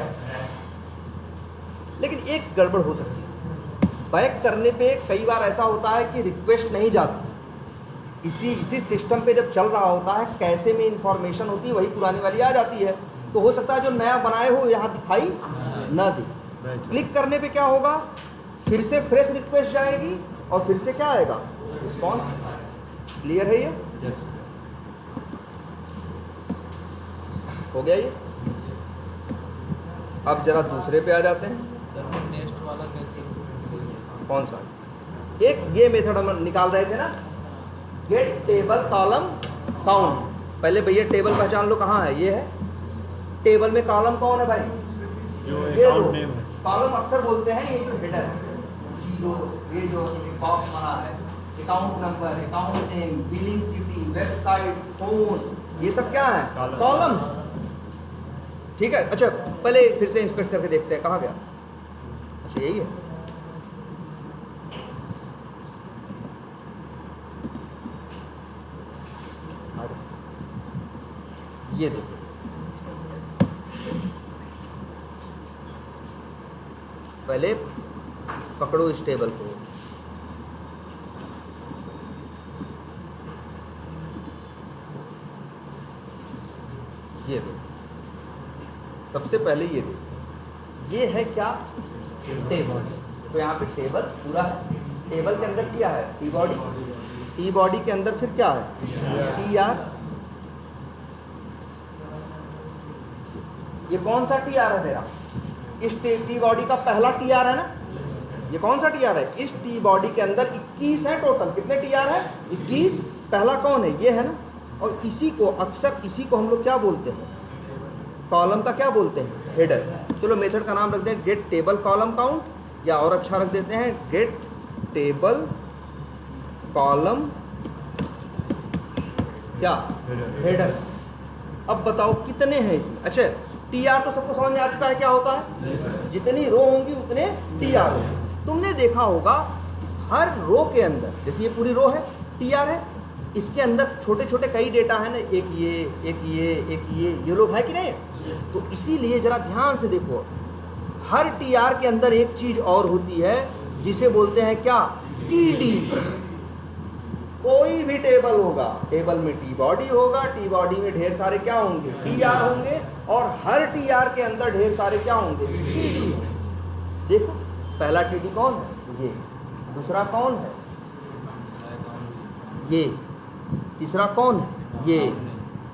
लेकिन एक गड़बड़ हो सकती है, बैक करने पे कई बार ऐसा होता है कि रिक्वेस्ट नहीं जाती। इसी सिस्टम पे जब चल रहा होता है, कैसे में इंफॉर्मेशन होती है वही पुरानी वाली आ जाती है। तो हो सकता है जो नया बनाए हो यहाँ दिखाई ना दे। क्लिक करने पे क्या होगा? फिर से फ्रेश रिक्वेस्ट जाएगी, और फिर से क्या आएगा? रिस्पॉन्स। क्लियर है ये? हो गया ये? अब जरा दूसरे पे आ जाते हैं। नेक्स्ट वाला कैसे? कौन सा? एक ये मेथड हम निकाल रहे थे ना, गेट टेबल कॉलम काउंट। पहले भैया टेबल पहचान लो कहाँ है। ये है टेबल में कॉलम कौन है भाई? ये दो कॉलम अक्सर बोलते हैं, ये जो हेडर है 0, ये जो बॉक्स बना है, account number, account name, billing city, website, phone, ये सब क्या है? कॉलम। ठीक है। अच्छा पहले फिर से इंस्पेक्ट करके देखते हैं कहाँ गया। अच्छा यही है। ये देखो, पहले पकड़ो इस टेबल को, ये देखो, सबसे पहले ये देखो, ये है क्या? टेबल। तो यहाँ पे टेबल पूरा है। टेबल के अंदर क्या है? T body. टी बॉडी के अंदर फिर क्या है? T R. ये कौन सा टी आर है मेरा? इस टी बॉडी का पहला टी आर है ना? ये कौन सा टी आर है? इस टी बॉडी के अंदर 21 है टोटल। कितने टी आर है? 21। पहला कौन है? ये है ना? और इसी को अक्सर, इसी को हम लोग क्या बोलते हैं? कॉलम का क्या बोलते हैं? हेडर। चलो मेथड का नाम रख दें गेट टेबल कॉलम काउंट, या और अच्छा रख देते हैं गेट टेबल कॉलम क्या? हेडर। अब बताओ कितने हैं इसमें? अच्छा टी आर तो सबको समझ में आ चुका है क्या होता है? जितनी रो होंगी उतने टी आर होंगे। तुमने देखा होगा हर रो के अंदर, जैसे ये पूरी रो है, टी आर है, इसके अंदर छोटे छोटे कई डेटा है ना, एक ये, एक ये, एक ये लोग है कि नहीं? तो इसीलिए जरा ध्यान से देखो, हर टी आर के अंदर एक चीज और होती है जिसे बोलते हैं क्या? टीडी। कोई भी टेबल होगा, टेबल में टी बॉडी होगा, टी बॉडी में ढेर सारे क्या होंगे? टी आर होंगे, और हर टी आर के अंदर ढेर सारे क्या होंगे? टीडी होंगे। देखो पहला टीडी कौन है? ये। दूसरा कौन है? ये। तीसरा कौन है? ये।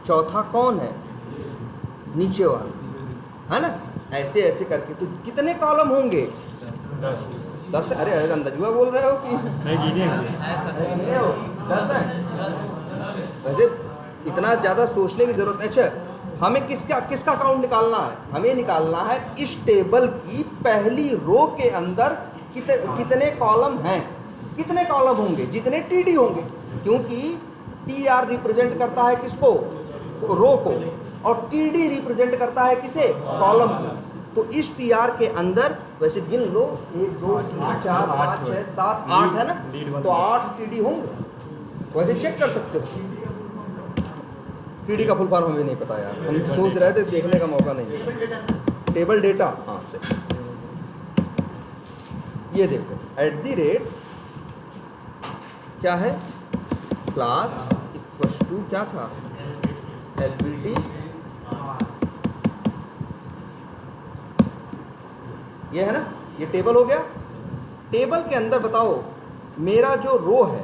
चौथा कौन है? नीचे वाला है ना? ऐसे ऐसे करके तो कितने कॉलम होंगे? 10। अरे अंदाजुआ बोल रहे हो कि गिने हो? 10 है। वैसे इतना ज़्यादा सोचने की ज़रूरत है। अच्छा हमें किसका काउंट निकालना है? हमें निकालना है इस टेबल की पहली रो के अंदर कितने कॉलम हैं। कितने कॉलम होंगे? जितने टीडी होंगे, क्योंकि टी आर रिप्रेजेंट करता है किसको? रो को, और टीडी रिप्रेजेंट करता है किसे? कॉलम को। तो इस टी आर के अंदर वैसे गिन लो, 1 2 3 4 5 6 7 8 है ना? तो 8 टीडी होंगे। वैसे चेक कर सकते हो। टीडी का फुल फॉर्म हमें नहीं पता यार, हम सोच रहे थे, देखने का मौका नहीं। टेबल डेटा, हाँ सही। ये देखो @ क्या है? क्लास इक्वल्स टू क्या था, LPT, ये है ना, ये टेबल हो गया। टेबल के अंदर बताओ मेरा जो रो है,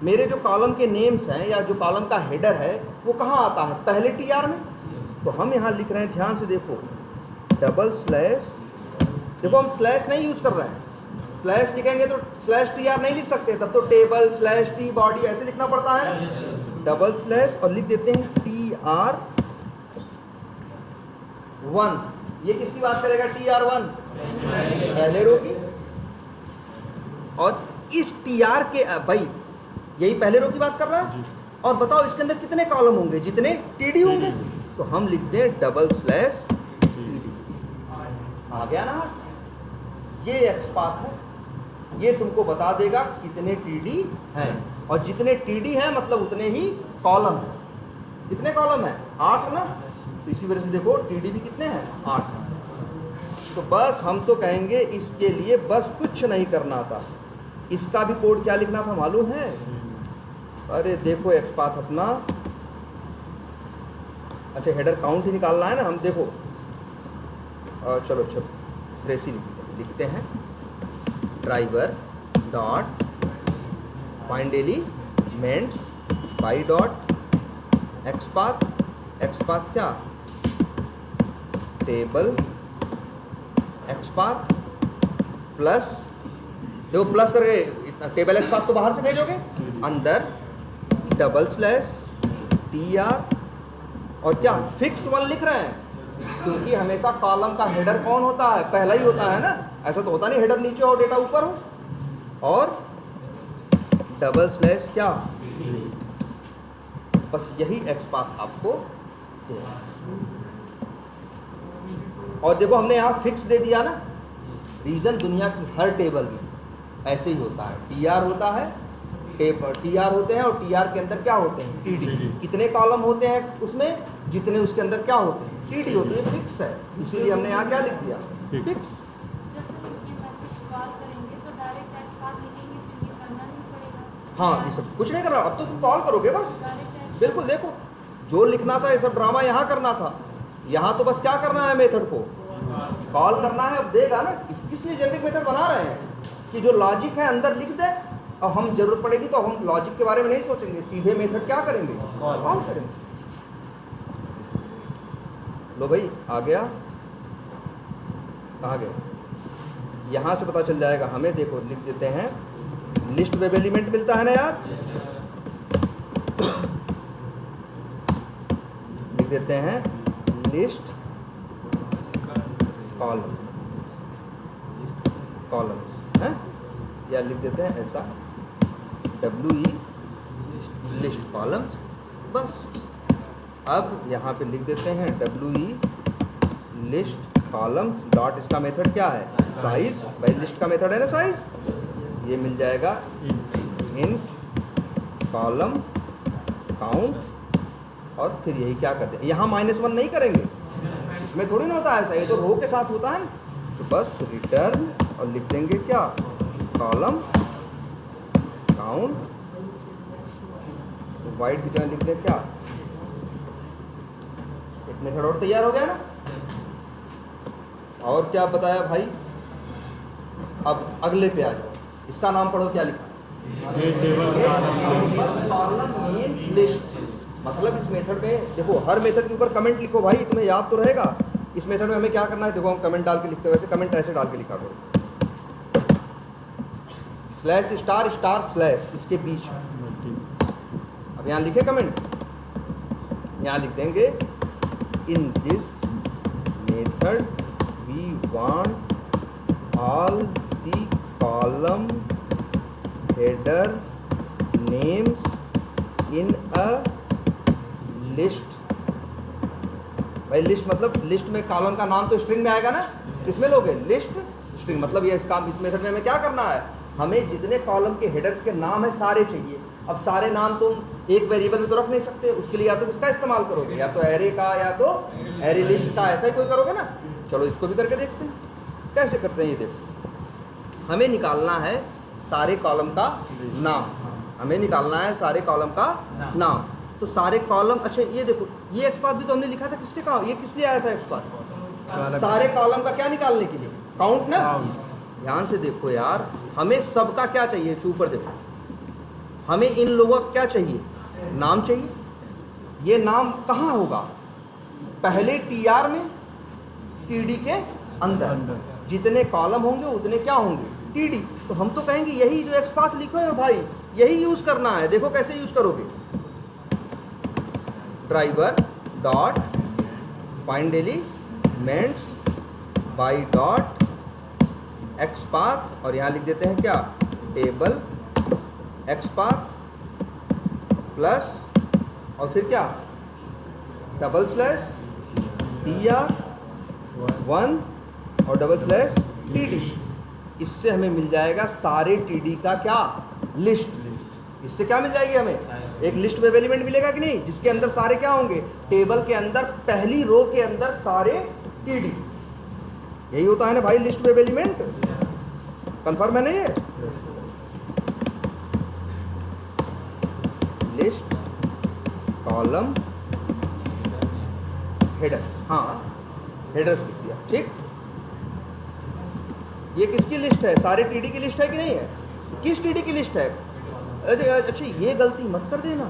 मेरे जो कॉलम के नेम्स हैं या जो कॉलम का हेडर है वो कहाँ आता है, पहले TR में। तो हम यहाँ लिख रहे हैं, ध्यान से देखो, डबल स्लैश, देखो हम स्लैश नहीं यूज कर रहे हैं, स्लैश लिखेंगे तो स्लैश TR नहीं लिख सकते, तब तो टेबल स्लैश T बॉडी ऐसे लिखना पड़ता है ना। डबल स्लैश और लिख देते हैं TR1। ये किसकी बात करेगा, TR1 पहले रो की। और इस TR के भाई यही पहले रो की बात कर रहा है। और बताओ इसके अंदर कितने कॉलम होंगे, जितने TD होंगे। तो हम लिख दें डबल स्लैश TD। आ गया ना, ये XPath है, ये तुमको बता देगा कितने TD हैं, और जितने TD हैं मतलब उतने ही कॉलम हैं। कितने कॉलम हैं, 8 ना। तो इसी वजह से देखो TD भी कितने हैं, 8। तो बस हम तो कहेंगे इसके लिए बस कुछ नहीं करना था, इसका भी कोड क्या लिखना था मालूम है। अरे देखो XPath अपना, अच्छा हेडर काउंट ही निकालना है ना, हम देखो चलो फ्रेश ही लिखते हैं, driver dot find elements by dot XPath क्या, टेबल XPath प्लस, देखो प्लस करके इतना टेबल XPath तो बाहर से भेजोगे, अंदर डबल स्लैश TR और क्या फिक्स 1 लिख रहे हैं, क्योंकि हमेशा कॉलम का हेडर कौन होता है, पहला ही होता है ना। ऐसा तो होता नहीं हेडर नीचे हो डेटा ऊपर हो। और डबल स्लैश क्या, बस यही XPath आपको देगा। और देखो हमने यहाँ फिक्स दे दिया ना, रीज़न दुनिया की हर टेबल में ऐसे ही होता है, TR होता है, TR होते हैं, और TR के अंदर क्या होते हैं, TD। कितने कॉलम होते हैं उसमें, जितने उसके अंदर क्या होते हैं, TD होते हैं, फिक्स है। इसीलिए हमने यहाँ क्या लिख दिया, फिक्स। हाँ ये सब कुछ नहीं करना, अब तो तुम कॉल करोगे बस, बिल्कुल। देखो जो लिखना था ये सब ड्रामा यहाँ करना था, यहाँ तो बस क्या करना है, मेथड को कॉल करना है। अब देगा ना, किस लिए जेनेरिक मेथड बना रहे हैं कि जो लॉजिक है अंदर लिख दे, और हम जरूरत पड़ेगी तो हम लॉजिक के बारे में नहीं सोचेंगे, सीधे मेथड क्या करेंगे, कॉल करेंगे। लो भाई आ गया, कहाँ गया, यहाँ से पता चल जाएगा हमें। देखो लिख देते हैं, लिस्ट वेब एलिमेंट मिलता है ना यार, लिख देते हैं लिस्ट कॉलम्स हैं, या लिख देते हैं ऐसा WE लिस्ट कॉलम्स। बस अब यहाँ पे लिख देते हैं WE लिस्ट कॉलम्स डॉट, इसका मेथड क्या है, साइज। भाई लिस्ट का मेथड है ना साइज, ये मिल जाएगा इंट कॉलम काउंट, और फिर यही क्या करते हैं, यहाँ -1 नहीं करेंगे, इसमें थोड़ी ना होता है ऐसा, ये तो रो के साथ होता है ना। तो बस रिटर्न और लिख देंगे क्या, कॉलम काउंट, तो वाइड की जगह लिख दें क्या, एक मेथड और तैयार हो गया ना। और क्या बताया भाई, अब अगले पे आ जाओ, इसका नाम पढ़ो, क्या लिखा, कॉलम मीन्स लिस्ट। मतलब इस मेथड में देखो, हर मेथड के ऊपर कमेंट लिखो भाई, तुम्हें याद तो रहेगा। इस मेथड में हमें क्या करना है, देखो हम कमेंट डाल के लिखते हैं, वैसे कमेंट ऐसे डाल के लिखा करो, स्लैश स्टार स्टार स्लैश, इसके बीच में। अब यहाँ लिखे कमेंट, यहाँ लिख देंगे in this method we want all the column header names in a list. भाई लिस्ट मतलब लिस्ट में कॉलम का नाम तो स्ट्रिंग में आएगा ना, किसमें लोगे, लिस्ट स्ट्रिंग। मतलब ये इसका, इस मेथड में हमें क्या करना है, हमें जितने कॉलम के हेडर्स के नाम है सारे चाहिए। अब सारे नाम तुम एक वेरिएबल में तो रख नहीं सकते, उसके लिए या तो किसका इस्तेमाल करोगे, या तो एरे का या तो एरे लिस्ट का, ऐसा ही कोई करोगे ना। चलो इसको भी करके देखते हैं कैसे करते हैं। ये देखो, हमें निकालना है सारे कॉलम का नाम, हमें निकालना है सारे कॉलम का नाम। तो सारे कॉलम, अच्छा ये देखो, ये एक्स पाथ भी तो हमने लिखा था किसके काम, ये किस लिए आया था एक्स पाथ? सारे कॉलम का क्या निकालने के लिए, काउंट ना। ध्यान से देखो यार, हमें सबका क्या चाहिए, ऊपर देखो, हमें इन लोगों का क्या चाहिए, नाम चाहिए। ये नाम कहाँ होगा, पहले टीआर में, टीडी के अंदर जितने कॉलम होंगे उतने क्या होंगे, टीडी। तो हम तो कहेंगे यही जो एक्स पाथ लिखो है भाई, यही यूज करना है। देखो कैसे यूज करोगे, driver dot find elements by dot x path, और यहाँ लिख देते हैं क्या, टेबल एक्स पाथ प्लस, और फिर क्या, डबल स्लैश TR1 और डबल स्लैश TD। इससे हमें मिल जाएगा सारे TD का क्या, लिस्ट। इससे क्या मिल जाएगी हमें, एक लिस्ट वेब एलिमेंट मिलेगा कि नहीं, जिसके अंदर सारे क्या होंगे, टेबल के अंदर पहली रो के अंदर सारे TD। यही होता है ना भाई लिस्ट वेब एलिमेंट, कंफर्म है ना ये। लिस्ट कॉलम हेडर्स, हाँ हेडर्स लिख दिया, ठीक। ये किसकी लिस्ट है, सारे टीडी की लिस्ट है कि नहीं है, किस टीडी की लिस्ट है। अच्छा ये गलती मत कर देना,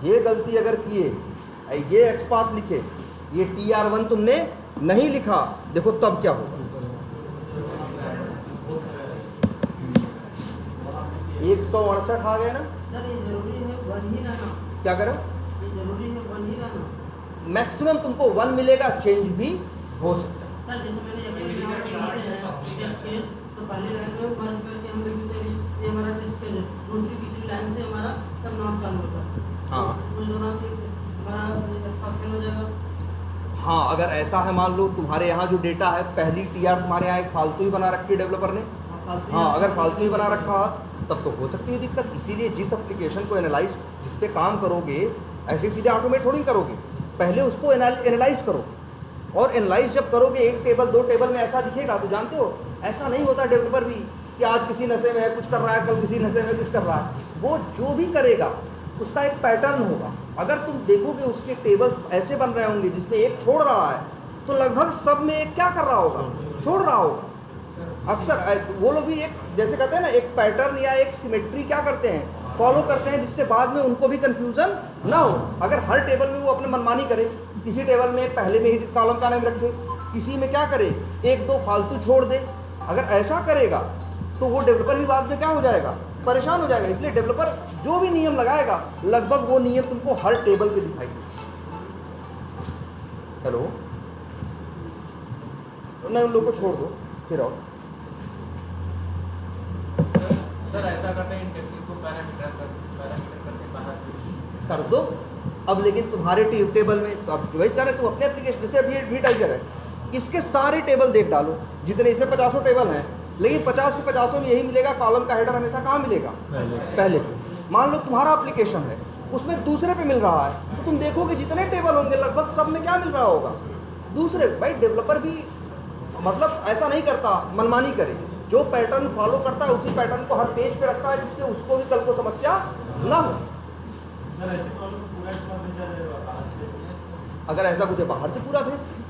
ये गलती अगर किए, ये एक्स पाथ लिखे, ये TR1 तुमने नहीं लिखा, देखो तब क्या होगा, 168 आ गए ना। सर ये जरूरी है वन ही रहना, क्या करो, ये जरूरी है वन ही रहना। मैक्सिमम तुमको 1 मिलेगा, चेंज भी हो सकता है। सर जैसे मैंने टेस्ट केस, तो पहली लाइन में मर्ज करके हम लिख देते हैं ये हमारा टेस्ट केस है, दूसरी तीसरी लाइन से हमारा तब नाम चालू होता है। हाँ उस दौरान हमारा एक्सपांशन हो जाएगा। हाँ, अगर ऐसा है, मान लो तुम्हारे यहाँ जो डेटा है, पहली TR तुम्हारे यहाँ एक फालतू ही बना रखी है डेवलपर ने, हाँ अगर फालतू ही बना रखा है तब तो हो सकती है दिक्कत। इसीलिए जिस एप्लीकेशन को एनालाइज, जिस पे काम करोगे, ऐसे सीधे ऑटोमेट थोड़ी करोगे, पहले उसको एनालाइज करो। और एनालाइज जब करोगे, एक टेबल दो टेबल में ऐसा दिखेगा, तो जानते हो ऐसा नहीं होता डेवलपर भी कि आज किसी नशे में है कुछ कर रहा है, कल किसी नशे में कुछ कर रहा है। वो जो भी करेगा उसका एक पैटर्न होगा। अगर तुम देखोगे उसके टेबल्स ऐसे बन रहे होंगे जिसमें एक छोड़ रहा है, तो लगभग सब में एक क्या कर रहा होगा, छोड़ रहा होगा। अक्सर वो लोग भी एक, जैसे कहते हैं ना, एक पैटर्न या एक सिमेट्री क्या करते हैं, फॉलो करते हैं, जिससे बाद में उनको भी कंफ्यूजन ना हो। अगर हर टेबल में वो अपने मनमानी करे, किसी टेबल में पहले में ही कॉलम का नाम रखे, किसी में क्या करे, एक दो फालतू छोड़ दे, अगर ऐसा करेगा तो वो डेवलपर भी बाद में क्या हो जाएगा, परेशान हो जाएगा। इसलिए डेवलपर जो भी नियम लगाएगा, लगभग वो नियम तुमको हर टेबल पे दिखाई देगा। हेलो, नहीं उन लोग को छोड़ दो, फिर आओ। सर ऐसा करते हैं इंडेक्सिंग को पैरामीटर करके बाहर से कर दो। अब लेकिन तुम्हारे टेबल में तो अब वही कर रहे, तुम अपने एप्लीकेशन, जैसे अभी वी टाइगर है, इसके सारे टेबल देख डालो, जितने इसमें 50 टेबल हैं, लेकिन 50 के 50 में यही मिलेगा, कॉलम का हेडर हमेशा कहाँ मिलेगा, पहले पे। मान लो तुम्हारा एप्लीकेशन है, उसमें दूसरे पे मिल रहा है, तो तुम देखोगे जितने टेबल होंगे लगभग सब में क्या मिल रहा होगा, दूसरे। भाई डेवलपर भी मतलब ऐसा नहीं करता मनमानी करे, जो पैटर्न फॉलो करता है उसी पैटर्न को हर पेज पे रखता है, जिससे उसको भी कल को समस्या ना हो। अगर ऐसा कुछ है बाहर से पूरा भेज दो,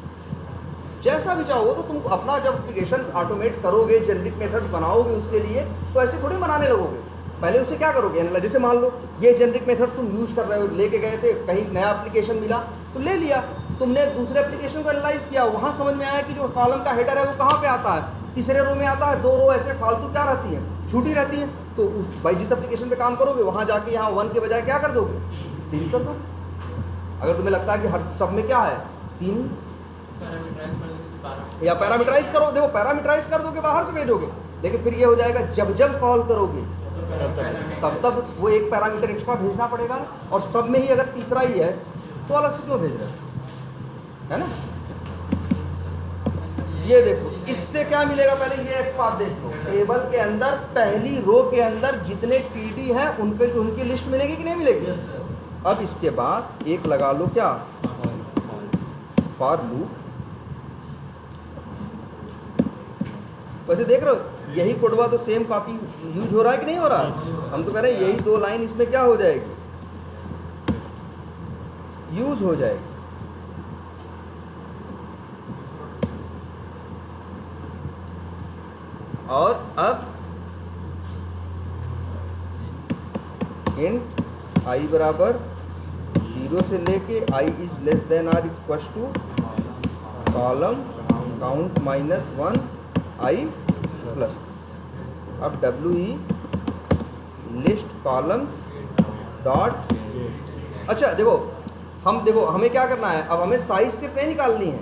जैसा भी चाहो। तो तुम अपना जब एप्लीकेशन ऑटोमेट करोगे, जेनरिक मेथड्स बनाओगे उसके लिए, तो ऐसे थोड़ी बनाने लगोगे। पहले उसे क्या करोगे, जैसे मान लो ये जेनरिक मेथड्स तुम यूज कर रहे हो, लेके गए थे कहीं, नया एप्लीकेशन मिला तो ले लिया, तुमने दूसरे एप्लीकेशन को एनालाइज किया, वहाँ समझ में आया कि जो कॉलम का हेडर है वो कहाँ पे आता है, तीसरे रो में आता है, 2 रो ऐसे फालतू क्या रहती हैं, छूटी रहती हैं। तो उस भाई जिस एप्लीकेशन पे काम करोगे, वहाँ जाके यहाँ 1 के बजाय क्या कर दोगे, 3 कर दो। अगर तुम्हें लगता है कि हर सब में क्या है, 3, या पैरामीटराइज करो। देखो पैरामीटराइज कर दोगे, बाहर से भेजोगे, लेकिन फिर ये हो जाएगा जब जब कॉल करोगे तब वो एक पैरामीटर एक्स्ट्रा भेजना पड़ेगा। और सब में ही अगर तीसरा ही है तो अलग से क्यों भेज रहे हो, है ना। ये देखो, इससे क्या मिलेगा, पहले ये एक्स पाथ देख लो, टेबल के अंदर पहली रो के अंदर जितने टीडी हैं उनकी लिस्ट मिलेगी कि नहीं मिलेगी। अब इसके बाद एक लगा लो क्या, फॉर लूप। वैसे देख रहे हो यही कोडवा तो सेम कॉपी यूज हो रहा है कि नहीं हो रहा है? हम तो कह रहे हैं यही 2 लाइन इसमें क्या हो जाएगी, यूज हो जाएगी। और अब इंट आई बराबर 0 से लेके i is less than or equal to column count -1 i plus. अब WE लिस्ट कॉलम्स डॉट, अच्छा देखो हमें क्या करना है, अब हमें साइज सिर्फ नहीं निकालनी है,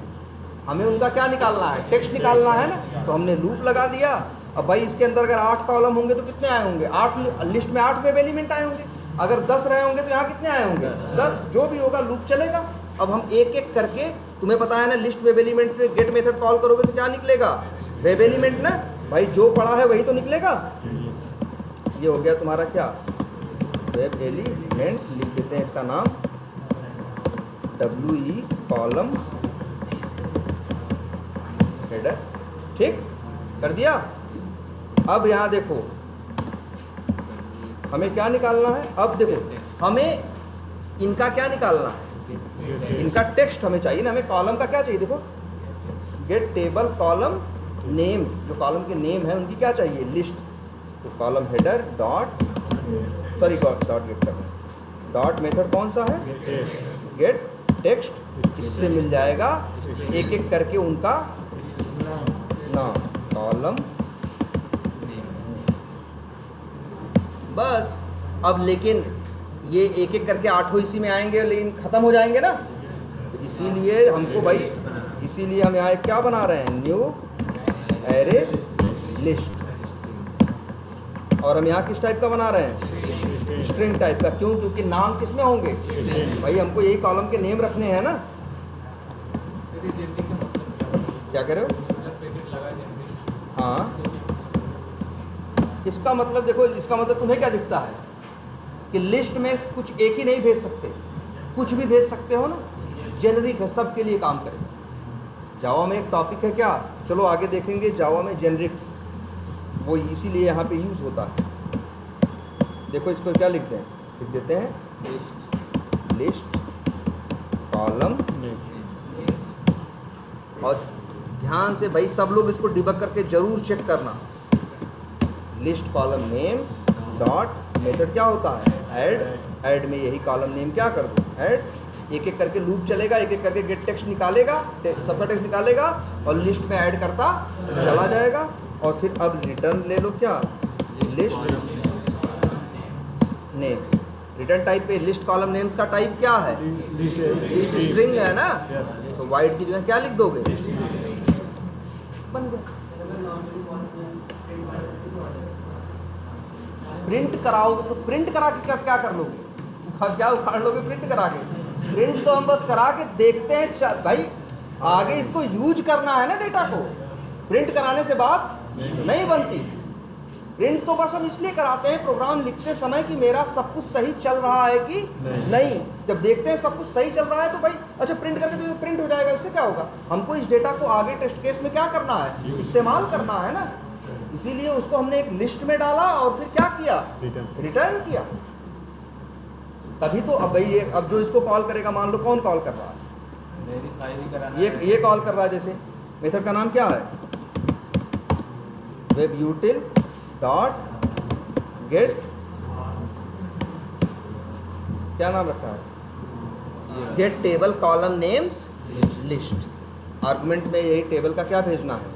हमें उनका क्या निकालना है, टेक्स्ट निकालना है ना। तो हमने लूप लगा दिया। अब भाई इसके अंदर अगर 8 कॉलम होंगे तो कितने आए होंगे, 8 लिस्ट में 8 वेब एलिमेंट आए होंगे। अगर 10 रहे होंगे तो यहाँ कितने आए होंगे, 10। जो भी होगा लूप चलेगा। अब हम एक एक करके, तुम्हें पता है ना लिस्ट वेब एलिमेंट्स में गेट मेथड कॉल करोगे तो क्या निकलेगा, वेब एलिमेंट ना भाई, जो पड़ा है वही तो निकलेगा। ये हो गया तुम्हारा क्या, वेब एलिमेंट। लिख देते हैं इसका नाम WE कॉलम हेडर, ठीक कर दिया। अब यहाँ देखो हमें क्या निकालना है, अब देखो हमें इनका क्या निकालना है, इनका टेक्स्ट हमें चाहिए ना, हमें कॉलम का क्या चाहिए, देखो गेट टेबल कॉलम नेम्स, जो कॉलम के नेम है उनकी क्या चाहिए, लिस्ट। तो कॉलम हेडर डॉट गेट करना, डॉट मेथड कौन सा है, गेट टेक्स्ट। इससे मिल जाएगा एक एक करके उनका नाम, कॉलम। बस अब लेकिन ये एक एक करके 8 इसी में आएंगे, लेकिन ख़त्म हो जाएंगे ना। तो इसीलिए हमको भाई, इसीलिए हम यहाँ क्या बना रहे हैं, न्यू एरे लिस्ट। और हम यहाँ किस टाइप का बना रहे हैं, स्ट्रिंग टाइप का। क्यों, क्योंकि नाम किस में होंगे भाई, हमको यही कॉलम के नेम रखने हैं ना। क्या कह रहे हो, हाँ इसका मतलब देखो, इसका मतलब तुम्हें क्या दिखता है कि लिस्ट में कुछ एक ही नहीं भेज सकते, कुछ भी भेज सकते हो ना, जेनरिक है, सबके लिए काम करेगा। जावा में एक टॉपिक है क्या, चलो आगे देखेंगे, जावा में जेनरिक्स, वो इसीलिए यहाँ पे यूज़ होता है। देखो इसको क्या लिखते हैं, लिख देते हैं लिस्ट कॉलम। और ध्यान से भाई सब लोग इसको डिबग करके जरूर चेक करना, list column names dot method क्या होता है, ऐड में यही कॉलम नेम क्या कर दो, ऐड। एक एक करके लूप चलेगा, एक एक करके गेट टेक्स्ट निकालेगा, सबका टेक्स्ट निकालेगा और लिस्ट में ऐड करता चला जाएगा। और फिर अब रिटर्न ले लो क्या, लिस्ट नेम्स। रिटर्न टाइप पे लिस्ट कॉलम नेम्स का टाइप क्या है, लिस्ट स्ट्रिंग है ना। तो वाइड की जगह क्या लिख दोगे, बन गया। प्रिंट कराओगे तो प्रिंट करा के क्या कर लोगे, क्या उखाड़ लोगे प्रिंट करा के। प्रिंट तो हम बस करा के देखते हैं भाई, आगे इसको यूज करना है ना डेटा को। प्रिंट कराने से बात नहीं बनती। प्रिंट तो बस हम इसलिए कराते हैं प्रोग्राम लिखते समय कि मेरा सब कुछ सही चल रहा है कि नहीं। जब देखते हैं सब कुछ सही चल रहा है तो भाई अच्छा प्रिंट करके तो प्रिंट हो जाएगा, इससे क्या होगा, हमको इस डेटा को आगे टेस्ट केस में क्या करना है, इस्तेमाल करना है ना। इसीलिए उसको हमने एक लिस्ट में डाला और फिर क्या किया, रिटर्न किया। तभी तो अब भाई अब जो इसको कॉल करेगा, मान लो कौन कॉल कर रहा है, ये कॉल कर रहा है। जैसे मेथड का नाम क्या है, वेब यूटिल डॉट गेट, क्या नाम रखा है, get table column names list. Argument में यही टेबल का क्या भेजना है,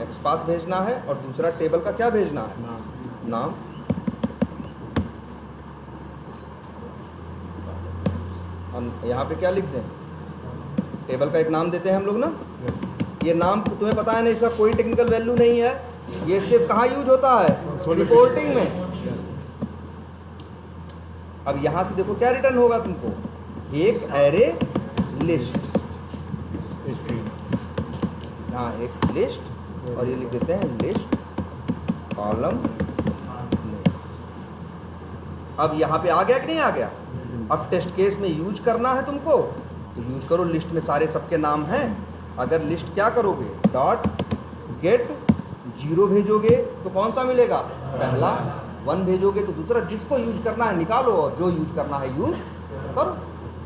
एक्सपाथ भेजना है, और दूसरा टेबल का क्या भेजना है, नाम। हम यहाँ पे क्या लिख दें, टेबल का एक नाम देते हैं हम लोग ना। ये नाम तुम्हें पता है ना, इसका कोई टेक्निकल वैल्यू नहीं है, ये सिर्फ कहाँ यूज होता है, रिपोर्टिंग में। अब यहाँ से देखो क्या रिटर्न होगा तुमको, एक एरे लिस्ट, हाँ एक लिस्ट, और ये लिख देते हैं लिस्ट कॉलम नेम्स। अब यहाँ पे आ गया कि नहीं आ गया। अब टेस्ट केस में यूज करना है तुमको तो यूज करो, लिस्ट में सारे सबके नाम हैं। अगर लिस्ट क्या करोगे, डॉट गेट 0 भेजोगे तो कौन सा मिलेगा, पहला। 1 भेजोगे तो दूसरा। जिसको यूज करना है निकालो और जो यूज करना है यूज करो।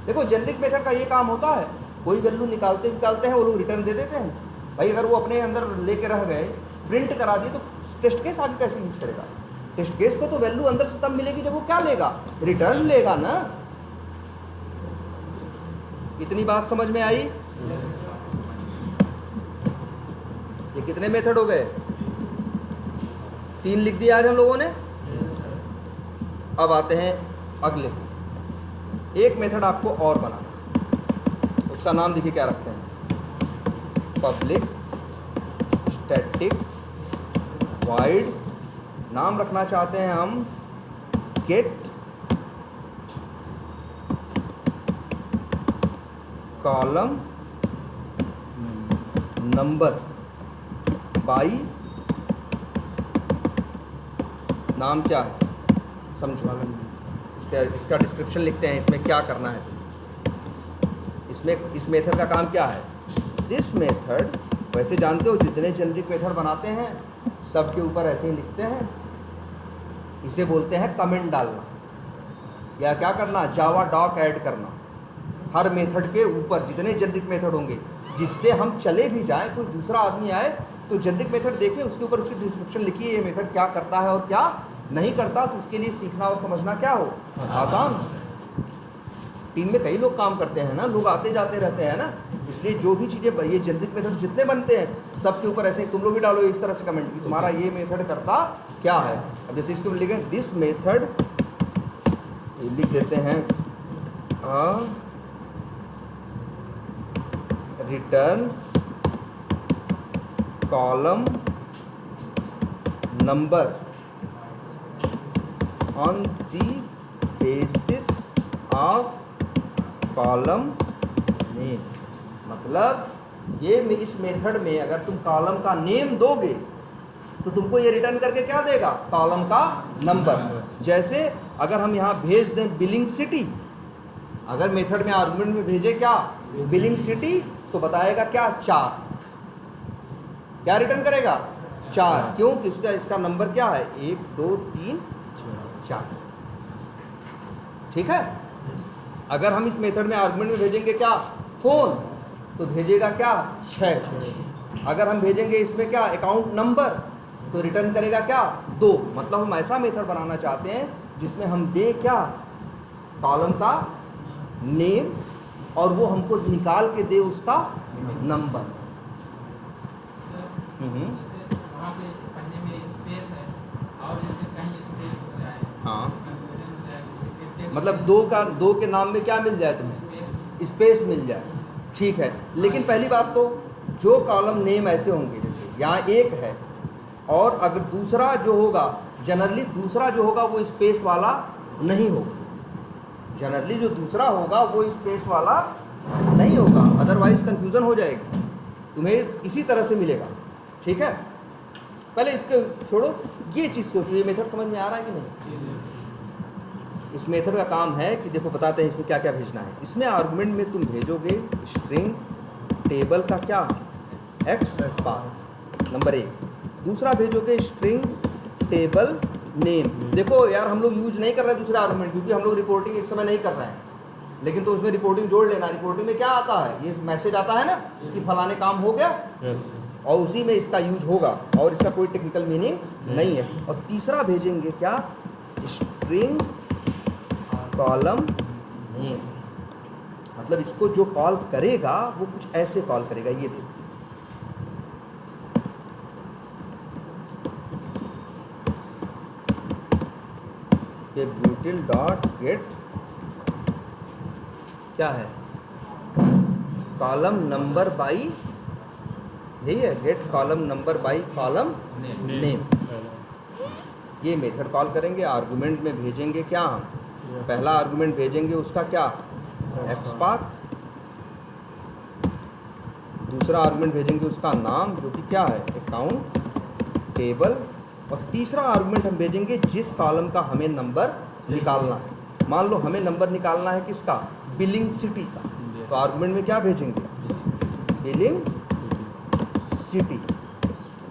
देखो जेनरिक मेथड का ये काम होता है, कोई वैल्यू निकालते हैं वो लोग रिटर्न दे देते हैं। भाई अगर वो अपने अंदर लेके रह गए, प्रिंट करा दिए, तो टेस्ट केस आगे कैसे यूज करेगा? टेस्ट केस को तो वैल्यू अंदर से तब मिलेगी जब वो क्या लेगा, रिटर्न लेगा ना। इतनी बात समझ में आई? ये कितने मेथड हो गए? 3 लिख दिया आज हम लोगों ने। अब आते हैं अगले। एक मेथड आपको और बनाना, उसका नाम देखिए क्या रखते हैं, पब्लिक स्टैटिक वॉइड। नाम रखना चाहते हैं हम गेट कॉलम नंबर बाई, नाम क्या है समझो, इसका डिस्क्रिप्शन लिखते हैं, इसमें क्या करना है। इसमें इस मेथड का काम क्या है? दिस मेथड, वैसे जानते हो जितने जेनरिक मेथड बनाते हैं सब के ऊपर ऐसे ही लिखते हैं, इसे बोलते हैं कमेंट डालना या क्या करना, जावा डॉक ऐड करना। हर मेथड के ऊपर जितने जेनरिक मेथड होंगे, जिससे हम चले भी जाएं, कोई दूसरा आदमी आए तो जेनरिक मेथड देखें, उसके ऊपर उसकी डिस्क्रिप्शन लिखिए, ये मेथड क्या करता है और क्या नहीं करता, तो उसके लिए सीखना और समझना क्या हो, आसान। टीम में कई लोग काम करते हैं ना, लोग आते जाते रहते हैं ना, इसलिए जो भी चीज़ें ये जेनरिक मेथड जितने बनते हैं सबके ऊपर ऐसे तुम लोग भी डालो इस तरह से कमेंट कि तुम्हारा ये मेथड करता क्या है। अब जैसे इसके ऊपर लिखें दिस मेथड, लिख देते हैं returns column number on the basis of column name. मतलब ये इस मेथड में अगर तुम कॉलम का नेम दोगे तो तुमको ये रिटर्न करके क्या देगा, कॉलम का नंबर। जैसे अगर हम यहाँ भेज दें बिलिंग सिटी, अगर मेथड में आर्गुमेंट में भेजे क्या, बिलिंग सिटी, तो बताएगा क्या, 4। क्या रिटर्न करेगा, 4। क्यों? कि उसका इसका नंबर क्या है, 1 2 3 4। ठीक है। अगर हम इस मेथड में आर्गुमेंट में भेजेंगे क्या, फ़ोन, तो भेजेगा क्या, 6। अगर हम भेजेंगे इसमें क्या, अकाउंट नंबर, तो रिटर्न करेगा क्या, 2। मतलब हम ऐसा मेथड बनाना चाहते हैं जिसमें हम दें क्या, कॉलम का नेम, और वो हमको निकाल के दे उसका नंबर। वहाँ पे पढ़ने में स्पेस है और जैसे कहीं स्पेस हो जाए, हाँ, कंफ्यूजन हो जाए, जैसे टेक्स्ट मतलब दो के नाम में क्या मिल जाए तुम्हें, स्पेस मिल जाए। ठीक है, लेकिन पहली बात तो जो कॉलम नेम ऐसे होंगे, जैसे यहाँ 1 है और अगर दूसरा जो होगा, जनरली दूसरा जो होगा वो स्पेस वाला नहीं होगा। जनरली जो दूसरा होगा वो स्पेस वाला नहीं होगा, अदरवाइज कंफ्यूजन हो जाएगी, तुम्हें इसी तरह से मिलेगा। ठीक है, पहले इसके छोड़ो, ये चीज़ सोचो, ये मेथड समझ में आ रहा है कि नहीं? इस मेथड का काम है कि देखो बताते हैं इसमें क्या क्या भेजना है। इसमें आर्गुमेंट में तुम भेजोगे स्ट्रिंग टेबल का क्या, एक्स पाथ नंबर 1। दूसरा भेजोगे स्ट्रिंग टेबल नेम। देखो यार हम लोग यूज नहीं कर रहे दूसरे आर्गुमेंट, क्योंकि हम लोग रिपोर्टिंग इस समय नहीं कर रहे हैं, लेकिन तो उसमें रिपोर्टिंग जोड़ लेना। रिपोर्टिंग में क्या आता है, ये मैसेज आता है ना कि फलाने काम हो गया, और उसी में इसका यूज होगा, और इसका कोई टेक्निकल मीनिंग नहीं है। और तीसरा भेजेंगे क्या, स्ट्रिंग कॉलम नेम। मतलब इसको जो कॉल करेगा वो कुछ ऐसे कॉल करेगा, ये देखो, ये ब्यूटिल डॉट गेट क्या है, कॉलम नंबर बाई, यही है, get column number by column name. ये मेथड कॉल करेंगे, आर्गुमेंट में भेजेंगे क्या, हम पहला आर्गुमेंट भेजेंगे उसका क्या, एक्स पाथ। दूसरा आर्गुमेंट भेजेंगे उसका नाम जो कि क्या है, अकाउंट टेबल। और तीसरा आर्गुमेंट हम भेजेंगे जिस कॉलम का हमें नंबर निकालना है। मान लो हमें नंबर निकालना है किसका, बिलिंग सिटी का, तो आर्गुमेंट में क्या भेजेंगे, बिलिंग सिटी।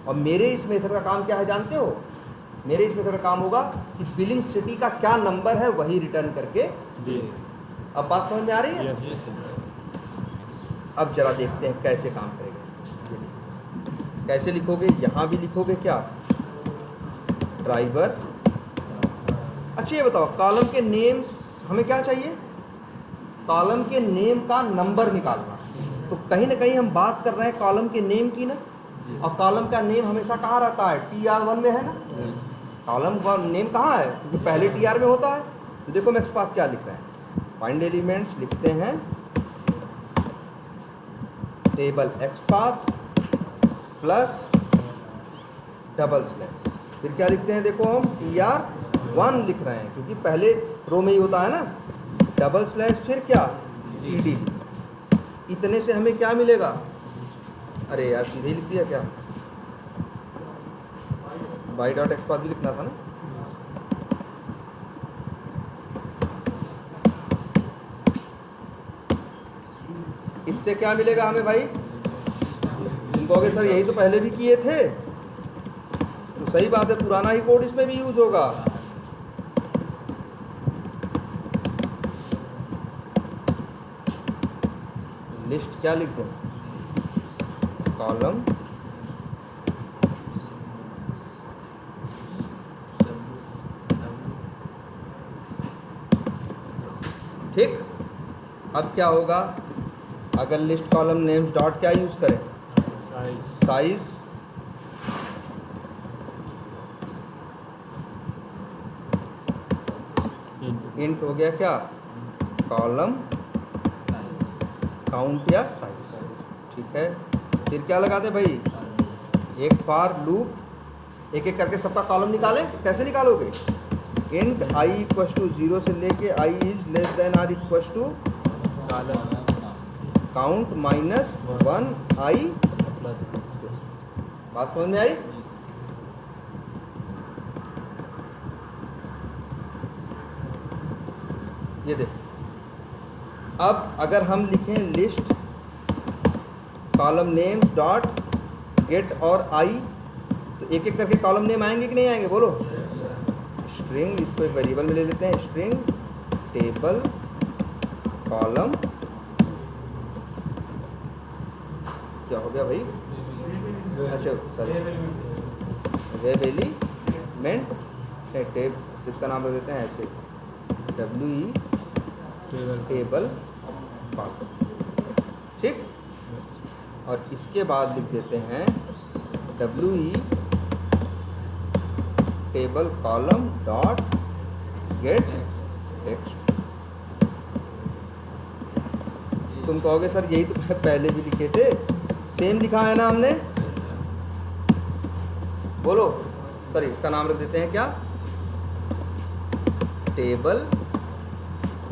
और मेरे इस मेथड का काम क्या है जानते हो? मेरे इस मेथड का काम होगा कि बिलिंग सिटी का क्या नंबर है वही रिटर्न करके दे। अब बात समझ में आ रही है? अब जरा देखते हैं कैसे काम करेगा। ये देखो। कैसे लिखोगे? यहाँ भी लिखोगे क्या? ड्राइवर। अच्छा ये बताओ, कॉलम के नेम्स हमें क्या चाहिए? कॉलम के नेम का नंबर निकालना। तो कहीं ना कहीं हम बात कर रहे हैं कॉलम के नेम की ना, और कॉलम का नेम हमेशा कहाँ रहता है? TR1 में है ना। कॉलम का नेम कहाँ है? क्योंकि पहले TR में होता है। तो देखो मैं XPath क्या लिख रहे हैं, फाइंड एलिमेंट्स लिखते हैं table XPath plus double slash, फिर क्या लिखते हैं? देखो हम TR1 लिख रहे हैं क्योंकि पहले रो में ही होता है ना, डबल स्लैश फिर क्या? ED। इतने से हमें क्या मिलेगा? अरे यार सीधे ही लिख दिया क्या? y.xpath भी लिखना था ना। इससे क्या मिलेगा हमें भाई? तुम कहोगे सर यही तो पहले भी किए थे। तो सही बात है, पुराना ही कोड इसमें भी यूज होगा। लिस्ट क्या लिख दें? कॉलम ठीक। अब क्या होगा अगर लिस्ट कॉलम नेम्स डॉट क्या यूज करें? साइज। इंट हो गया क्या? कॉलम काउंट या साइज। ठीक है, फिर क्या लगा दे भाई? एक फॉर लूप, एक एक करके सबका कॉलम निकाले। कैसे निकालोगे? इंट i इक्वल टू 0 से लेके i is less than or equal to count minus 1 i। बात समझ में आई? ये देखो, अब अगर हम लिखें list column names dot gate और आई, तो एक एक करके कॉलम नेम आएंगे कि नहीं आएंगे? बोलो। स्ट्रिंग, इसको एक वेरिएबल में ले लेते हैं, स्ट्रिंग टेबल कॉलम, क्या हो गया भाई? अच्छा सॉरी, वेब एलिमेंट टेब, इसका नाम रख देते हैं ऐसे WE टेबल कॉलम। ठीक, और इसके बाद लिख देते हैं WE table column dot gate text. तुम कहोगे सर यही तो पहले भी लिखे थे, सेम लिखा है ना हमने। बोलो सॉरी, इसका नाम रख देते हैं क्या? Table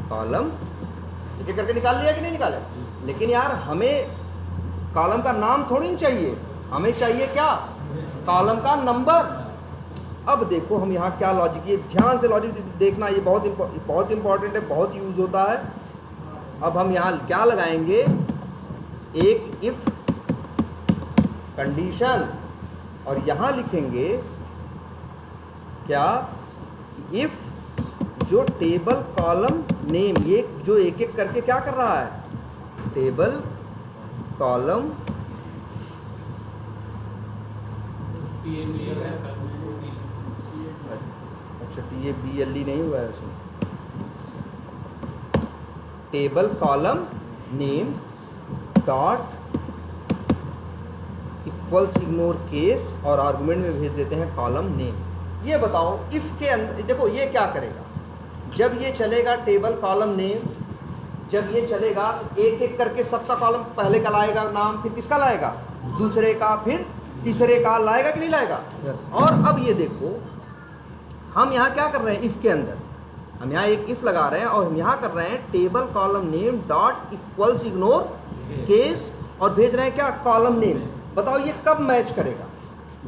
column. एक एक करके निकाल लिया कि नहीं निकाला? लेकिन यार हमें कॉलम का नाम थोड़ी नहीं चाहिए, हमें चाहिए क्या? कॉलम का नंबर। अब देखो हम यहाँ क्या लॉजिक, ये ध्यान से लॉजिक देखना, ये बहुत इंपॉर्टेंट है, बहुत यूज़ होता है। अब हम यहाँ क्या लगाएंगे? एक इफ कंडीशन, और यहाँ लिखेंगे क्या? इफ जो टेबल कॉलम नेम, ये जो एक एक करके क्या कर रहा है? टेबल कॉलम अच्छा TABLE नहीं हुआ है उसमें। Table column name dot equals ignore case, और आर्गुमेंट में भेज देते हैं कॉलम नेम। ये बताओ इफ के अंदर देखो ये क्या करेगा? जब ये चलेगा टेबल कॉलम नेम, जब ये चलेगा एक एक करके सबका कॉलम पहले का लाएगा नाम, फिर किसका लाएगा? दूसरे का, फिर तीसरे का लाएगा कि नहीं लाएगा? और अब ये देखो हम यहाँ क्या कर रहे हैं? इफ के अंदर हम यहाँ एक इफ लगा रहे हैं, और हम यहाँ कर रहे हैं table column name dot equals ignore case, और भेज रहे हैं क्या? Column name. बताओ ये कब मैच करेगा?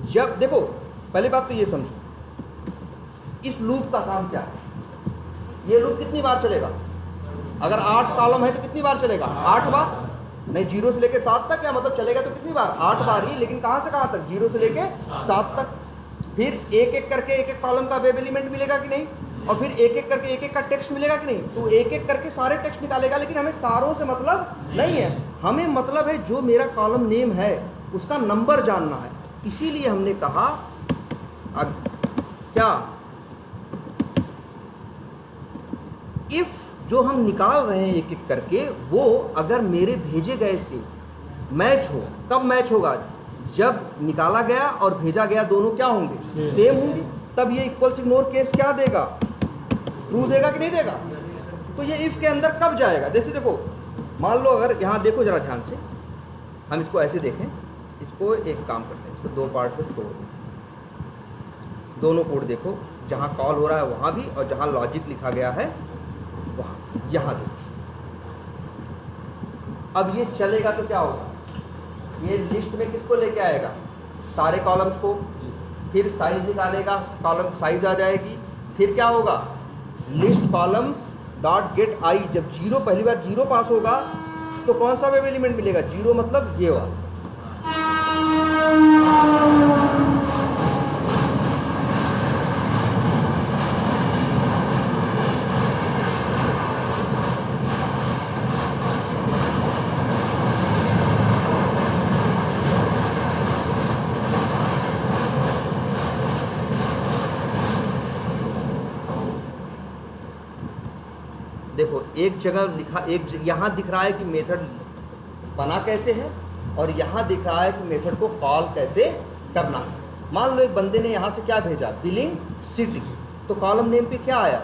जब देखो पहली बात तो ये समझो, इस लूप का काम क्या है? ये लूप कितनी बार चलेगा? अगर 8 कॉलम है तो कितनी बार चलेगा? 8 बार। नहीं, 0 से लेके 7 तक, क्या मतलब चलेगा तो कितनी बार, 8 बार ही, लेकिन कहाँ से कहाँ तक, 0 से लेके 7 तक। फिर एक एक करके एक एक कॉलम का वेब एलिमेंट मिलेगा कि नहीं, और फिर एक एक करके एक एक का टेक्स्ट मिलेगा कि नहीं, तो एक एक करके सारे टेक्स्ट निकालेगा। लेकिन हमें सारों से मतलब नहीं है, हमें मतलब है जो मेरा कॉलम नेम है उसका नंबर जानना है। इसीलिए हमने कहा क्या, इफ जो हम निकाल रहे हैं एक एक करके, वो अगर मेरे भेजे गए से मैच हो, कब मैच होगा, जब निकाला गया और भेजा गया दोनों क्या होंगे, सेम होंगे, तब ये इक्वल्स इग्नोर केस क्या देगा, ट्रू देगा कि नहीं देगा। तो ये इफ के अंदर कब जाएगा, जैसे देखो मान लो, अगर यहाँ देखो जरा ध्यान से, हम इसको ऐसे देखें, इसको एक काम करते हैं, इसको 2 पार्ट में तोड़ दें, दोनों कोड देखो, जहाँ कॉल हो रहा है वहाँ भी और जहाँ लॉजिक लिखा गया है वहाँ, यहाँ देखो। अब ये चलेगा तो क्या होगा, ये लिस्ट में किसको लेके आएगा, सारे कॉलम्स को, फिर साइज निकालेगा, कॉलम साइज आ जाएगी, फिर क्या होगा, लिस्ट कॉलम्स डॉट गेट आई, जब 0 पहली बार 0 पास होगा तो कौन सा वेब एलिमेंट मिलेगा, 0 मतलब ये वाला। देखो एक जगह लिखा, यहाँ दिख रहा है कि मेथड बना कैसे है, और यहाँ दिख रहा है कि मेथड को कॉल कैसे करना है। मान लो एक बंदे ने यहाँ से क्या भेजा, बिलिंग सिटी, तो कॉलम नेम पे क्या आया,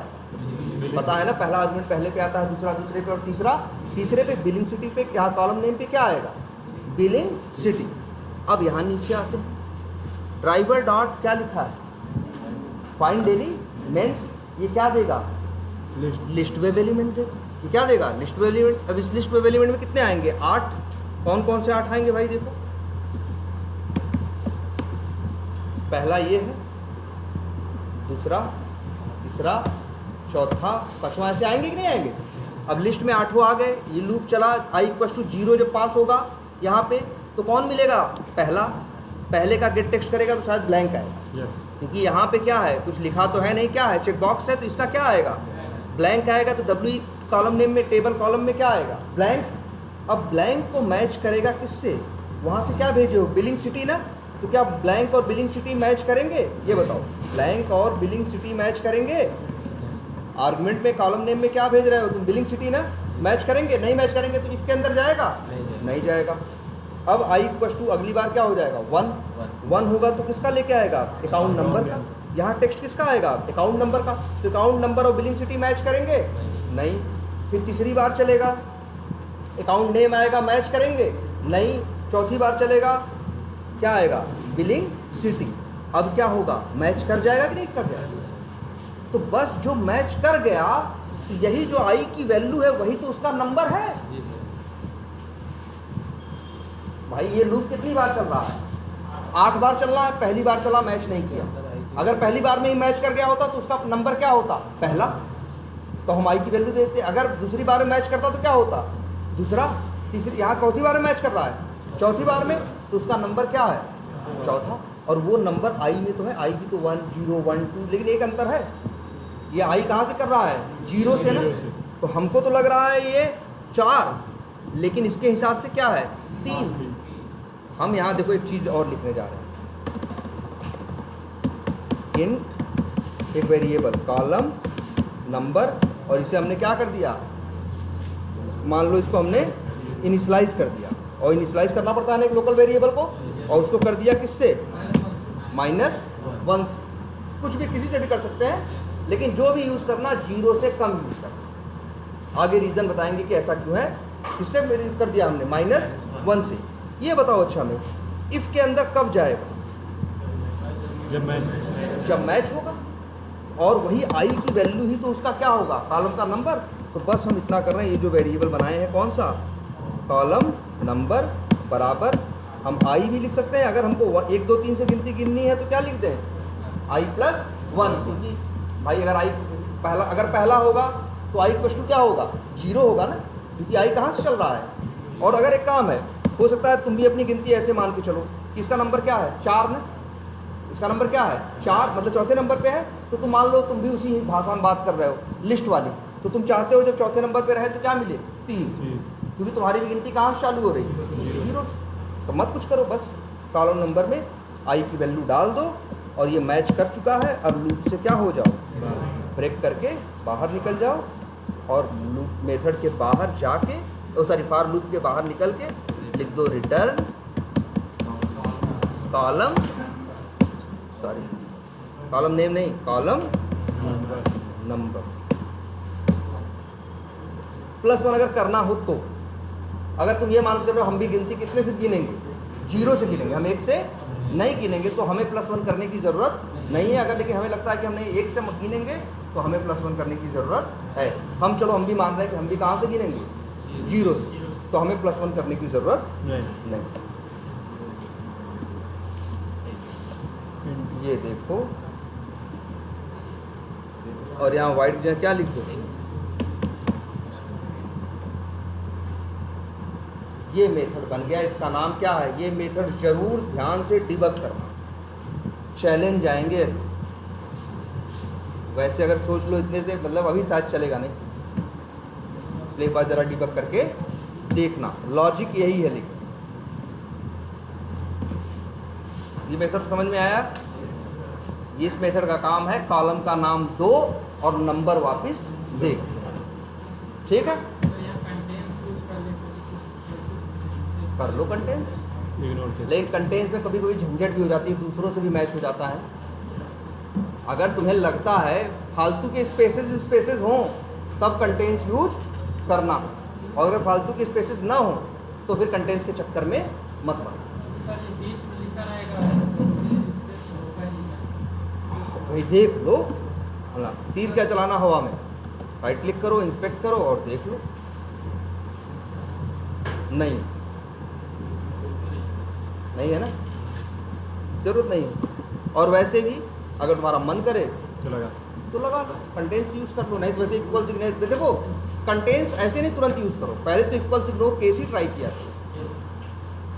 पता है ना, पहला आर्गुमेंट पहले पे आता है, दूसरा दूसरे पे, और तीसरा तीसरे पे। बिलिंग सिटी पे यहाँ कॉलम नेम पे क्या आएगा, बिलिंग सिटी। अब यहाँ नीचे आते हैं, ड्राइवर डॉट क्या लिखा है, फाइंड एलिमेंट्स, ये क्या देगा, लिस्ट वेब एलिमेंट देगा। ये क्या देगा, लिस्ट वेब एलिमेंट। अब इस लिस्ट वेब एलिमेंट में कितने आएंगे, 8। कौन कौन से 8 आएंगे भाई, देखो पहला ये है, दूसरा, तीसरा, चौथा, पांचवा, ऐसे आएंगे कि नहीं आएंगे। अब लिस्ट में 8 आ गए, ये लूप चला, i = 0 जब पास होगा यहाँ पे, तो कौन मिलेगा, पहला। पहले का गेट टेक्स्ट करेगा तो शायद ब्लैंक आएगा, क्योंकि यहाँ पे क्या है, कुछ लिखा तो है नहीं, क्या है, चेक बॉक्स है, तो इसका क्या आएगा, ब्लैंक आएगा। तो डब्ल्यू कॉलम नेम में, टेबल कॉलम में क्या आएगा, ब्लैंक। अब ब्लैंक को मैच करेगा किससे, वहाँ से क्या भेजे हो, बिलिंग सिटी ना, तो क्या ब्लैंक और बिलिंग सिटी मैच करेंगे, ये बताओ, ब्लैंक और बिलिंग सिटी मैच करेंगे। आर्गुमेंट में कॉलम नेम में क्या भेज रहे हो तुम, बिलिंग सिटी ना, मैच करेंगे, नहीं मैच करेंगे तो इसके अंदर जाएगा, नहीं जाएगा। अब i = अगली बार क्या हो जाएगा, 1 होगा, तो किसका लेके आएगा, अकाउंट नंबर का। यहाँ टेक्स्ट किसका आएगा, अकाउंट नंबर का, तो अकाउंट नंबर और बिलिंग सिटी मैच करेंगे, नहीं। फिर तीसरी बार चलेगा, अकाउंट नेम आएगा, मैच करेंगे, नहीं। चौथी बार चलेगा, क्या आएगा, बिलिंग सिटी। अब क्या होगा, मैच कर जाएगा कि नहीं कर जाएगा। तो बस जो मैच कर गया, तो यही जो i की वैल्यू है वही तो उसका नंबर है भाई। ये लूप कितनी बार चल रहा है, 8 बार चल रहा है। पहली बार चला, मैच नहीं किया। अगर पहली बार में ही मैच कर गया होता तो उसका नंबर क्या होता, पहला, तो हम i की वैल्यू देते। अगर दूसरी बार में मैच करता तो क्या होता, दूसरा, तीसरी। यहाँ चौथी बार में मैच कर रहा है, चौथी बार में, तो उसका नंबर क्या है, चौथा। और वो नंबर i में तो है, i भी तो 1 0 1 2, लेकिन एक अंतर है, ये i कहाँ से कर रहा है, 0 से ना। तो हमको तो लग रहा है ये 4, लेकिन इसके हिसाब से क्या है, 3। हम यहाँ देखो एक चीज़ और लिखने जा रहे हैं, इंट एक वेरिएबल कॉलम नंबर, और इसे हमने क्या कर दिया, मान लो इसको हमने इनिशियलाइज कर दिया, और इनिशियलाइज करना पड़ता है ना एक लोकल वेरिएबल को, और उसको कर दिया किससे, -1 से। कुछ भी किसी से भी कर सकते हैं, लेकिन जो भी यूज़ करना 0 से कम यूज़ करना। आगे रीज़न बताएंगे कि ऐसा क्यों है। किससे कर दिया हमने, -1 से। ये बताओ अच्छा हमें, इफ़ के अंदर कब जाएगा, जब मैच होगा, और वही i की वैल्यू ही तो उसका क्या होगा, कॉलम का नंबर। तो बस हम इतना कर रहे हैं, ये जो वेरिएबल बनाए हैं कौन सा, कॉलम नंबर बराबर, हम i भी लिख सकते हैं। अगर हमको 1 2 3 से गिनती गिननी है तो क्या लिख दें, i + 1, क्योंकि भाई अगर पहला होगा तो i = क्या होगा, 0 होगा ना, क्योंकि i कहाँ से चल रहा है, और अगर एक काम है, हो सकता है तुम भी अपनी गिनती ऐसे मान के चलो कि इसका नंबर क्या है 4 ना, इसका नंबर क्या है 4, मतलब चौथे नंबर पे है, तो तुम मान लो तुम भी उसी भाषा में बात कर रहे हो लिस्ट वाली, तो तुम चाहते हो जब चौथे नंबर पे रहे तो क्या मिले 3, क्योंकि तुम्हारी भी गिनती कहाँ से चालू हो रही है 0 से। तो मत कुछ करो, बस कॉलम नंबर में आई की वैल्यू डाल दो और ये मैच कर चुका है। अब लूप से क्या हो जाओ, ब्रेक करके बाहर निकल जाओ और लूप मेथड के बाहर जाके फॉर लूप के बाहर निकल के लिख दो रिटर्न कॉलम, कॉलम नेम नहीं, कॉलम नंबर +1 अगर करना हो तो। अगर तुम ये मान के चलो हम भी गिनती कितने से गिनेंगे, 0 से गिनेंगे, हम 1 से नहीं गिनेंगे, तो हमें +1 करने की ज़रूरत नहीं है। अगर लेकिन हमें लगता है कि हमने 1 से गिनेंगे तो हमें +1 करने की ज़रूरत है। हम भी मान रहे हैं कि हम भी कहाँ से गिनेंगे 0 से, तो हमें +1 करने की ज़रूरत नहीं। ये देखो, और यहाँ वाइट जो क्या लिख दो, ये मेथड बन गया। इसका नाम क्या है, ये मेथड जरूर ध्यान से डिबग करना, चैलेंज आएंगे। वैसे अगर सोच लो इतने से, मतलब अभी शायद चलेगा नहीं, इसलिए एक बार ज़रा डिबग करके देखना। लॉजिक यही है, लेकिन ये मेथड समझ में आया। इस मेथड का काम है कॉलम का नाम दो और नंबर वापस दे, ठीक है। कर लो कंटेंट्स, लेकिन कंटेंट्स में कभी कभी झंझट भी हो जाती है, दूसरों से भी मैच हो जाता है। अगर तुम्हें लगता है फालतू के स्पेसेस हों तब कंटेंट्स यूज करना, और अगर फालतू के स्पेसेस ना हो तो फिर कंटेंट्स के चक्कर में मत पड़ो। सर ये बीच में लिखा रहेगा तो स्पेस तो होगा ही। भाई देख लो, हाँ, तीर क्या चलाना हवा में, राइट क्लिक करो, इंस्पेक्ट करो और देख लो। नहीं है ना, जरूरत नहीं है। और वैसे भी अगर तुम्हारा मन करे तो लगा लो, कंटेंट्स यूज़ कर लो, नहीं तो वैसे इक्वल सिग्नल देखो। कंटेंट्स ऐसे नहीं तुरंत यूज़ करो, पहले तो इक्वल सिग्नल केस ही ट्राई किया था,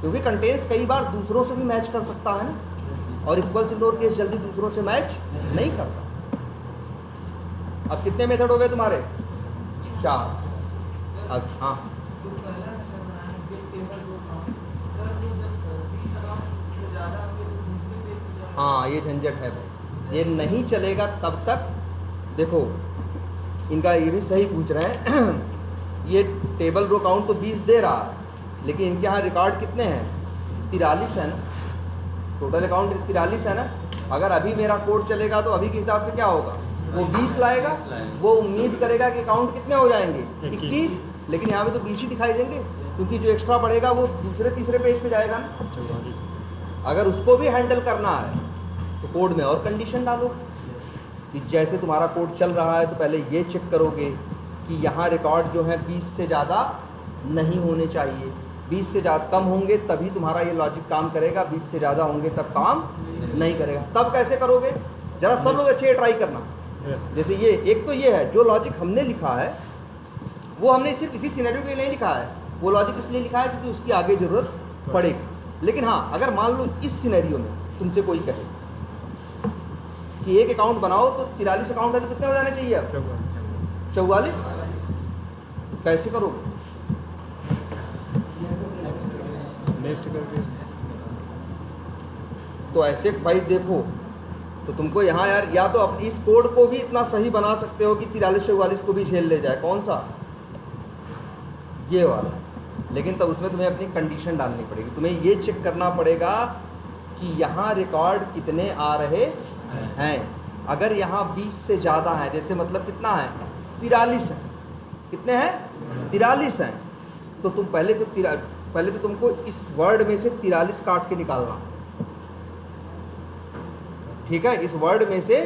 क्योंकि कंटेंट्स कई बार दूसरों से भी मैच कर सकता है ना, और इक्वल सिग्नल केस जल्दी दूसरों से मैच नहीं करता। अब कितने मेथड हो गए तुम्हारे, 4। अब हाँ हाँ, ये झंझट है भाई, ये नहीं चलेगा तब तक। देखो इनका ये भी सही पूछ रहे हैं ये टेबल रो काउंट तो 20 दे रहा है, लेकिन इनके यहाँ रिकॉर्ड कितने हैं, 43 है ना, टोटल अकाउंट 43 है ना। अगर अभी मेरा कोड चलेगा तो अभी के हिसाब से क्या होगा, वो 20 लाएगा, वो उम्मीद करेगा कि अकाउंट कितने हो जाएंगे 21, लेकिन यहाँ पे तो 20 ही दिखाई देंगे, क्योंकि जो एक्स्ट्रा बढ़ेगा वो दूसरे तीसरे पेज पे जाएगा ना। अगर उसको भी हैंडल करना है तो कोड में और कंडीशन डालो कि जैसे तुम्हारा कोड चल रहा है तो पहले ये चेक करोगे कि यहाँ रिकॉर्ड जो है 20 से ज़्यादा नहीं होने चाहिए, 20 से ज़्यादा कम होंगे तभी तुम्हारा ये लॉजिक काम करेगा, 20 से ज़्यादा होंगे तब काम नहीं करेगा। तब कैसे करोगे, ज़रा सब लोग अच्छे ट्राई करना। जैसे ये एक तो ये है, जो लॉजिक हमने लिखा है वो हमने सिर्फ इसी सिनेरियो के लिए नहीं लिखा है, वो लॉजिक इसलिए लिखा है क्योंकि उसकी आगे ज़रूरत पड़ेगी। लेकिन हाँ, अगर मान लो इस सिनेरियो में तुमसे कोई कहे कि एक अकाउंट बनाओ तो 43 अकाउंट है तो कितने हो जाने चाहिए, अब 44, तो कैसे करोगे, नेक्स्ट करके। तो ऐसे भाई देखो, तो तुमको यहाँ यार या तो अपनी इस कोड को भी इतना सही बना सकते हो कि 43-44 को भी झेल ले जाए, कौन सा, ये वाला, लेकिन तब उसमें तुम्हें अपनी कंडीशन डालनी पड़ेगी। तुम्हें ये चेक करना पड़ेगा कि यहाँ रिकॉर्ड कितने आ रहे हैं। अगर यहाँ 20 से ज़्यादा है, जैसे मतलब कितना है 43 है, कितने हैं 43 हैं, तो तुम पहले तो तुमको इस वर्ड में से 43 काट के निकालना, ठीक है, इस वर्ड में से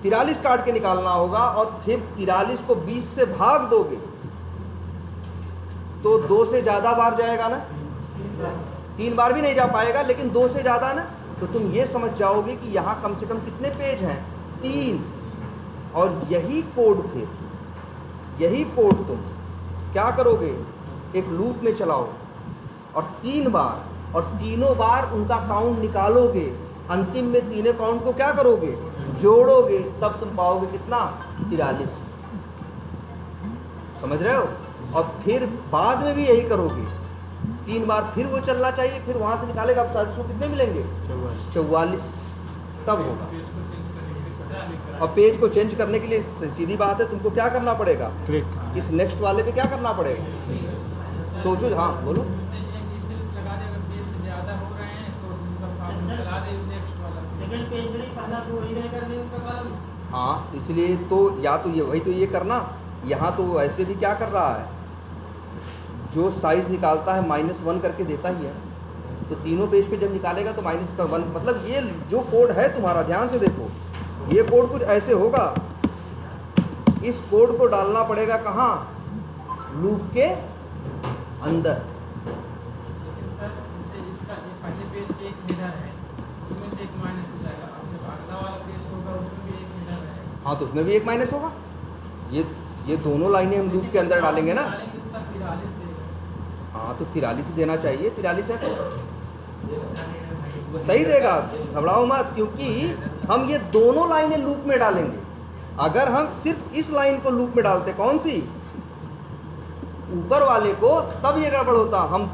43 काट के निकालना होगा, और फिर 43 को 20 से भाग दोगे तो 2 से ज़्यादा बार जाएगा ना, 3 बार भी नहीं जा पाएगा, लेकिन 2 से ज़्यादा ना, तो तुम ये समझ जाओगे कि यहाँ कम से कम कितने पेज हैं, 3। और यही कोड तुम क्या करोगे, एक लूप में चलाओ और 3 बार, और तीनों बार उनका काउंट निकालोगे, अंतिम में तीनों काउंट को क्या करोगे, जोड़ोगे, तब तुम पाओगे कितना, 43। समझ रहे हो? और फिर बाद में भी यही करोगे, 3 बार फिर वो चलना चाहिए, फिर वहाँ से निकालेगा, अब साजिश को कितने मिलेंगे, 44, तब होगा। और पेज को चेंज करने के लिए सीधी बात है, तुमको क्या करना पड़ेगा, क्लिक। इस नेक्स्ट वाले पे क्या करना पड़ेगा, सोचो। हाँ बोलो। लगा दे, अगर पेज से ज़्यादा हो रहे हैं तो दूसरा फॉर्म चला दे नेक्स्ट वाला। सेकंड पेज में पहला तो वही रहेगा नहीं उनका कॉलम। हाँ, इसलिए तो या तो ये वही तो ये करना, यहाँ तो ऐसे भी क्या कर रहा है, जो साइज़ निकालता है -1 करके देता ही है, तो तीनों पेज पे जब निकालेगा तो -1, मतलब ये जो कोड है तुम्हारा, ध्यान से देखो, ये कोड कुछ ऐसे होगा। इस कोड को डालना पड़ेगा कहाँ, लूप के अंदर। लेकिन सर जैसे इसका ये पहले पेज पे एक हेडर है, उसमें से एक माइनस हो जाएगा, अब जब अगला वाला पेज होगा उसमें भी एक हेडर है। हाँ, तो उसमें भी एक माइनस होगा। ये दोनों लाइनें हम लूप के अंदर डालेंगे ना। डालेंगे सर 43 देगा। हाँ, तो 43 ही देना चाहिए, 43 है तो सही देगा, घबराओ मत, क्योंकि हम ये दोनों लाइनें लूप में डालेंगे। अगर हम सिर्फ इस लाइन को लूप में डालते, कौन सी, ऊपर वाले को, तब ये गड़बड़ होता। हम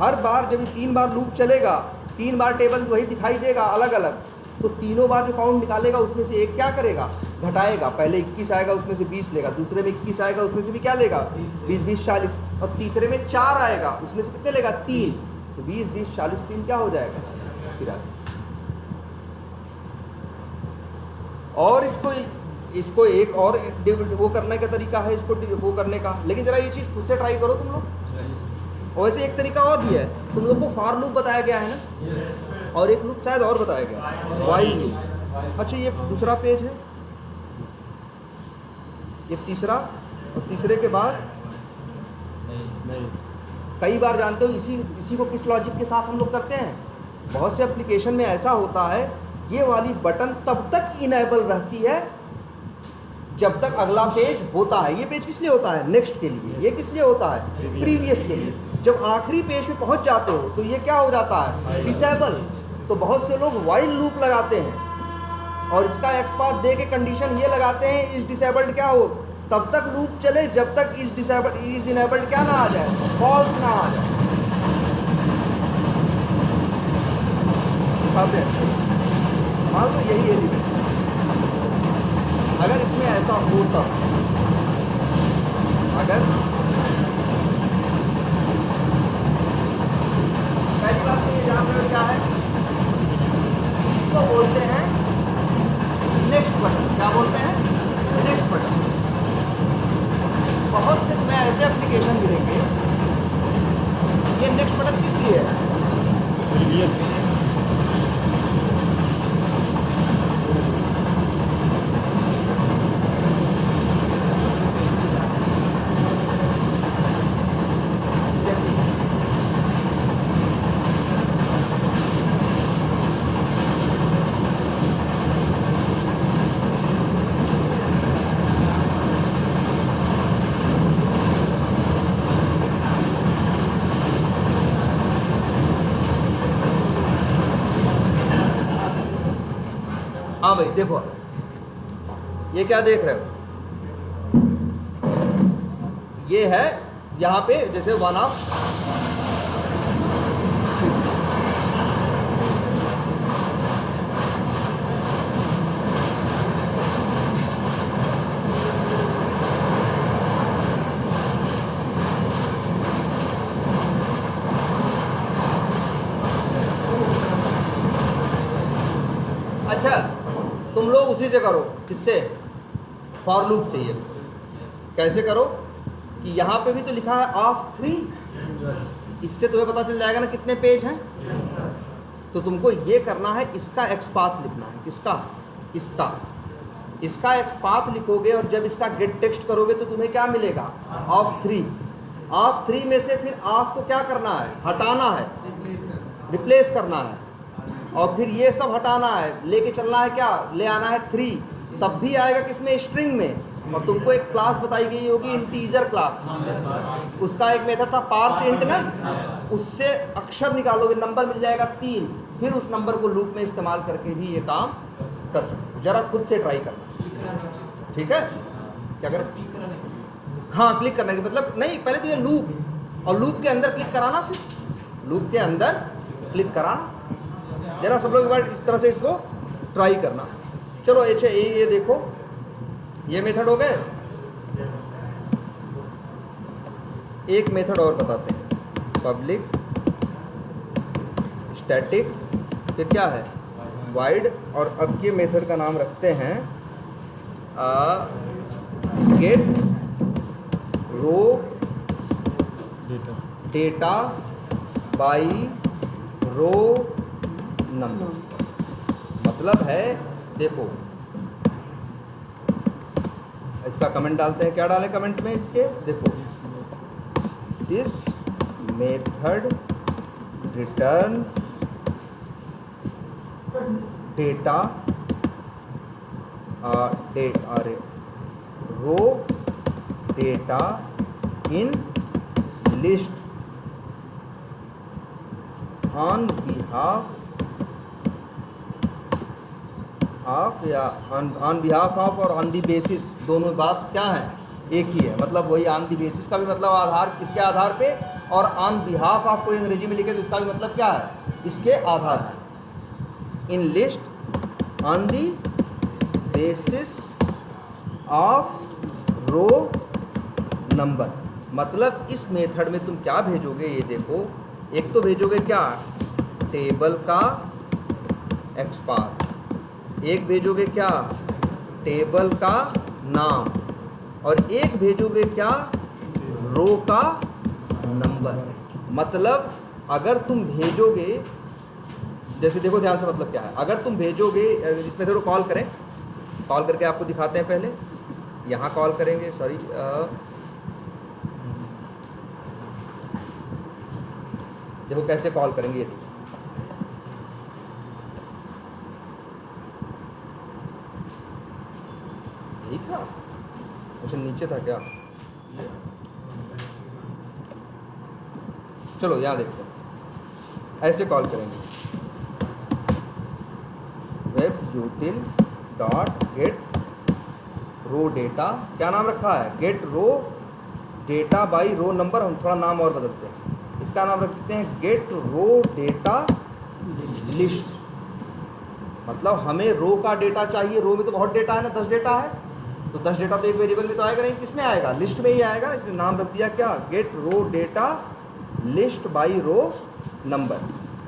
हर बार जब 3 बार लूप चलेगा, 3 बार टेबल वही दिखाई देगा अलग अलग, तो तीनों बार जो काउंट निकालेगा उसमें से एक क्या करेगा, घटाएगा। पहले 21 आएगा, उसमें से 20 लेगा, दूसरे में 21 आएगा, उसमें से भी क्या लेगा, 20 20 40, और तीसरे में 4 आएगा, उसमें से कितने लेगा, 3, तो 20 20 40 3 क्या हो जाएगा, 43। और इसको एक और वो करने का तरीका है, इसको वो करने का, लेकिन ज़रा ये चीज़ खुद से ट्राई करो तुम लोग। और वैसे एक तरीका और भी है, तुम लोग को फॉर लूप बताया गया है ना, और एक लूप शायद और बताया गया है, व्हाइल लूप। अच्छा, ये दूसरा पेज है, ये तीसरा, और तीसरे के बाद कई बार जानते हो इसी को किस लॉजिक के साथ हम लोग करते हैं। बहुत से एप्लीकेशन में ऐसा होता है, ये वाली बटन तब तक इनेबल रहती है जब तक अगला पेज होता है। ये पेज किस लिए होता है, नेक्स्ट के लिए। ये किस लिए होता है, प्रीवियस के लिए। जब आखिरी पेज पे पहुंच जाते हो तो ये क्या हो जाता है, डिसेबल। तो बहुत से लोग व्हाइल लूप लगाते हैं और इसका एक्सपाथ दे के कंडीशन ये लगाते हैं, इस डिसेबल्ड क्या हो, तब तक लूप चले जब तक इस डिसेबल्ड इज इनेबल्ड क्या ना आ जाए, फॉल्स ना आ जाए। दिखाते हैं, मान लो यही एलिमेंट, अगर इसमें ऐसा होता, अगर पहली बात तो ये जान रहे हो क्या है, इसको बोलते हैं नेक्स्ट बटन। क्या बोलते हैं, नेक्स्ट बटन। बहुत से तुम्हें ऐसे एप्लीकेशन मिलेंगे, ये नेक्स्ट बटन किस लिए है, हाँ भाई देखो, ये क्या देख रहे हो, ये है यहाँ पे जैसे 1 ऑफ अच्छा, तुम लोग उसी से करो, किससे, फॉर लूप से। ये कैसे करो कि यहाँ पे भी तो लिखा है ऑफ 3, इससे तुम्हें पता चल जाएगा ना कितने पेज हैं। तो तुमको ये करना है, इसका एक्सपाथ लिखना है, किसका, इसका एक्सपाथ लिखोगे, और जब इसका गेट टेक्स्ट करोगे तो तुम्हें क्या मिलेगा, ऑफ 3। ऑफ 3 में से फिर ऑफ को क्या करना है, हटाना है, रिप्लेस करना है, और फिर ये सब हटाना है, लेके चलना है क्या, ले आना है 3, तब भी आएगा किसमें, स्ट्रिंग में। और तुमको एक क्लास बताई गई होगी इंटीजर क्लास, उसका एक मेथड था पार्स इंट ना, उससे अक्षर निकालोगे नंबर मिल जाएगा 3, फिर उस नंबर को लूप में इस्तेमाल करके भी ये काम कर सकते हो। जरा खुद से ट्राई करना, ठीक है? क्या करें? हाँ, क्लिक करने का मतलब नहीं, पहले तो ये लूप, और लूप के अंदर क्लिक कराना, फिर लूप के अंदर क्लिक कराना। जरा सब लोग एक बार इस तरह से इसको ट्राई करना। चलो अच्छा, ये देखो, ये मेथड हो गए। एक मेथड और बताते हैं, पब्लिक स्टैटिक, फिर क्या है वाइड, और अब ये मेथड का नाम रखते हैं get row data by row number. मतलब है, देखो इसका कमेंट डालते हैं, क्या डालें कमेंट में इसके? देखो, this method returns data row data in list on behalf of, या ऑन बिहाफ ऑफ और ऑन दी बेसिस, दोनों बात क्या है? एक ही है। मतलब वही ऑन दी बेसिस का भी मतलब आधार, किसके आधार पे, और ऑन बिहाफ ऑफ को अंग्रेजी में लिखे तो इसका भी मतलब क्या है? इसके आधार पे। In list on the basis of row number. मतलब इस मेथड में तुम क्या भेजोगे, ये देखो, एक तो भेजोगे क्या, टेबल का एक्सपाथ, एक भेजोगे क्या, टेबल का नाम, और एक भेजोगे क्या, रो का नंबर। मतलब अगर तुम भेजोगे, जैसे देखो ध्यान से, मतलब क्या है, अगर तुम भेजोगे, इस मेथड को कॉल करें, कॉल करके आपको दिखाते हैं। पहले यहाँ कॉल करेंगे, सॉरी, देखो कैसे कॉल करेंगे, ये देखो, यही था, अच्छा नीचे था क्या? चलो यहाँ देखते हैं, ऐसे कॉल करेंगे, web util dot get row data, क्या नाम रखा है, get row data by row number. हम थोड़ा नाम और बदलते हैं, इसका नाम रख देते हैं गेट रो डेटा लिस्ट। मतलब हमें रो का डेटा चाहिए, रो में तो बहुत डेटा है ना, 10 डेटा है, तो 10 डेटा तो एक वेरिएबल में तो आएगा नहीं, किस में आएगा, लिस्ट में ही आएगा ना, इसलिए नाम रख दिया क्या, get row data list by row number.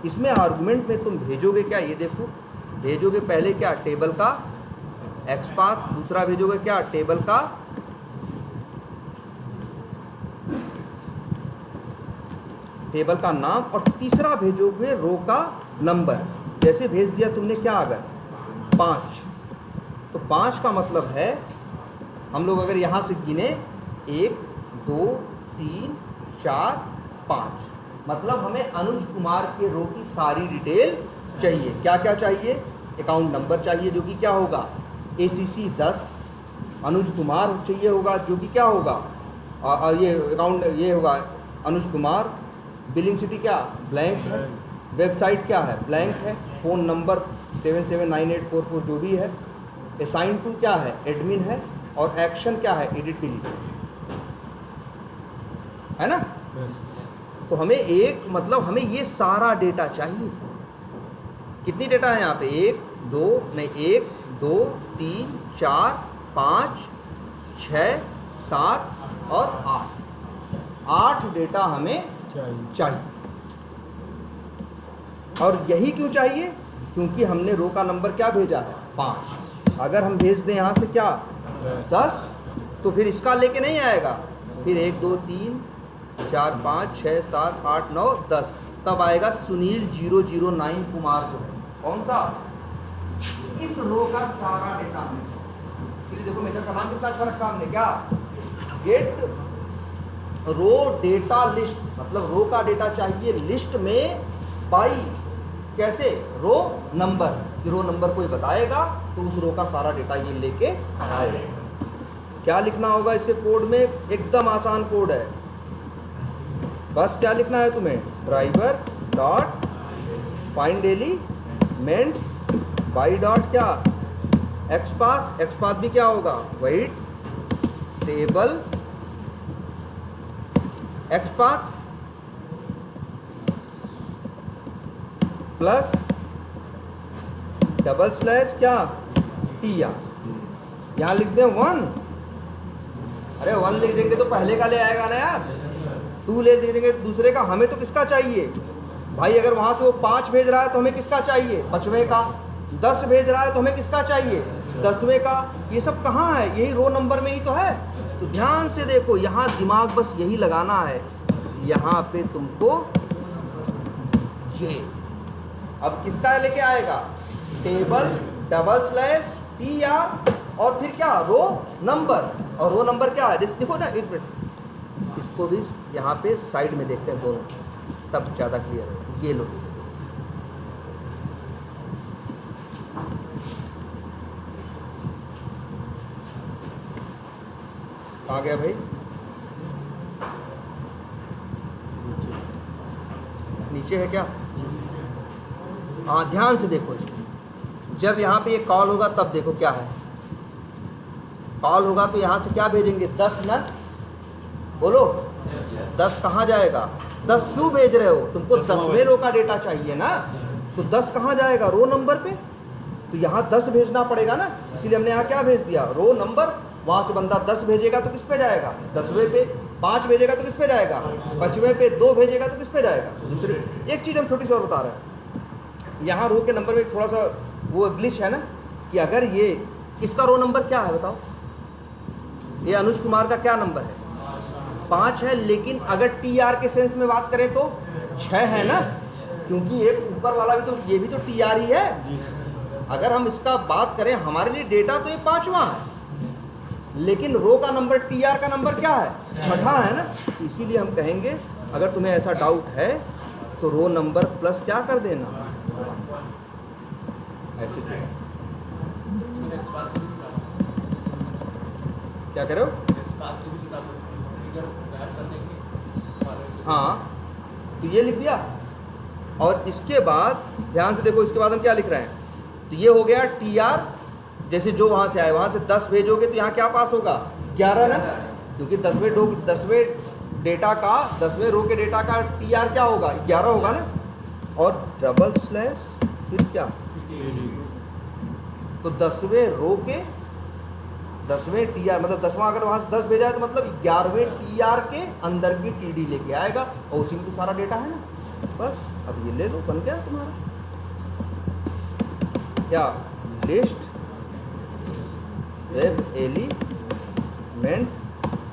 इसमें आर्गुमेंट में तुम भेजोगे क्या, ये देखो, भेजोगे पहले क्या, टेबल का एक्सपाथ, दूसरा भेजोगे क्या, टेबल का नाम, और तीसरा भेजोगे रो का नंबर। जैसे भेज दिया तुमने क्या, अगर 5, तो 5 का मतलब है, हम लोग अगर यहाँ से गिने 1 2 3 4 5, मतलब हमें अनुज कुमार के रो की सारी डिटेल चाहिए। क्या क्या चाहिए, अकाउंट नंबर चाहिए जो कि क्या होगा, ACC 10, अनुज कुमार चाहिए होगा जो कि क्या होगा, ये अकाउंट ये होगा अनुज कुमार, बिलिंग सिटी क्या ब्लैंक है, वेबसाइट क्या है ब्लैंक है, फ़ोन नंबर 779844 जो भी है, असाइन टू क्या है एडमिन है, और एक्शन क्या है एडिट डिलीट है ना। तो हमें एक मतलब हमें ये सारा डेटा चाहिए। कितनी डेटा है यहाँ पे, 1 2 3 4 5 6 7 और 8 डेटा हमें चाहिए। और यही क्यों चाहिए, क्योंकि हमने रो का नंबर क्या भेजा है 5। अगर हम भेज दें यहाँ से क्या 10, तो फिर इसका लेके नहीं आएगा, फिर 1 2 3 4 5 6 7 8 9 10, तब आएगा सुनील 009 कुमार जो है, कौन सा, इस रो का सारा डेटा हमें चाहिए। इसलिए देखो मेथड का नाम कितना अच्छा रखा हमने, क्या, गेट रो डेटा लिस्ट, मतलब रो का डेटा चाहिए लिस्ट में बाई, कैसे, रो नंबर, रो नंबर कोई बताएगा तो उस रो का सारा डेटा ये लेके आएगा। क्या लिखना होगा इसके कोड में? एकदम आसान कोड है, बस क्या लिखना है तुम्हें? Driver dot find elements by dot क्या? एक्सपाथ। एक्सपाथ भी क्या होगा? वही table XPath plus double slash क्या? टीआर। यहाँ लिख दें 1। अरे 1 लिख देंगे तो पहले का ले आएगा ना यार, 2 ले देंगे दूसरे का। हमें तो किसका चाहिए भाई? अगर वहाँ से वो 5 भेज रहा है तो हमें किसका चाहिए? 5वें का। 10 भेज रहा है तो हमें किसका चाहिए? 10वें का। ये सब कहाँ है? यही रो नंबर में ही तो है। तो ध्यान से देखो, यहाँ दिमाग बस यही लगाना है। यहाँ पे तुमको ये अब किसका लेके आएगा? टेबल डबल स्लैश टीआर और फिर क्या? Row number. और रो नंबर क्या है? देखो ना, एक मिनट, इसको भी यहाँ पे साइड में देखते हैं दोनों, तब ज़्यादा क्लियर है। ये लो, देखो आ गया भाई? नीचे है क्या? हाँ, ध्यान से देखो इसको। जब यहाँ पे ये कॉल होगा तब देखो क्या है। कॉल होगा तो यहाँ से क्या भेजेंगे? 10 ना? बोलो 10 कहाँ जाएगा? 10 क्यों भेज रहे हो? तुमको 10वें रो का डेटा चाहिए ना, तो 10 कहाँ जाएगा? रो नंबर पे। तो यहाँ 10 भेजना पड़ेगा ना, इसीलिए हमने यहाँ क्या भेज दिया? Row number. वहाँ से बंदा 10 भेजेगा तो किस पे जाएगा? 10वें पे। 5 भेजेगा तो किस पे जाएगा? 5वें पे। 2 भेजेगा तो किस पे जाएगा? दूसरे। एक चीज़ हम छोटी सी और बता रहे हैं, यहाँ रो के नंबर में थोड़ा सा वो ग्लिच है ना, कि अगर ये इसका रो नंबर क्या है बताओ? ये अनुज कुमार का क्या नंबर है? 5 है, लेकिन अगर टीआर के सेंस में बात करें तो 6 है ना, क्योंकि एक ऊपर वाला भी तो, ये भी तो टीआर ही है। अगर हम इसका बात करें, हमारे लिए डेटा तो ये 5वां है, लेकिन रो का नंबर, टीआर का नंबर क्या है? 6ठा है ना। इसीलिए हम कहेंगे अगर तुम्हें ऐसा डाउट है तो रो नंबर प्लस क्या कर देना, ऐसे जो क्या कह रहे हो? हाँ, तो ये लिख दिया। और इसके बाद ध्यान से देखो, इसके बाद हम क्या लिख रहे हैं? तो ये हो गया टीआर, जैसे जो वहाँ से आए, वहाँ से 10 भेजोगे तो यहाँ क्या पास होगा? 11 ना, क्योंकि 10वें डेटा का, 10वें रो के डेटा का टीआर क्या होगा? 11 होगा ना। और डबल स्लैश फिर क्या? तो 10वें रो के 10वें टीआर, मतलब 10वां अगर वहाँ से 10 भेजा है तो मतलब 11वें टीआर के अंदर की टीडी लेके आएगा, और उसी में तो सारा डेटा है ना। बस अब ये ले लो, बन गया तुम्हारा क्या? लिस्ट वेब एलिमेंट,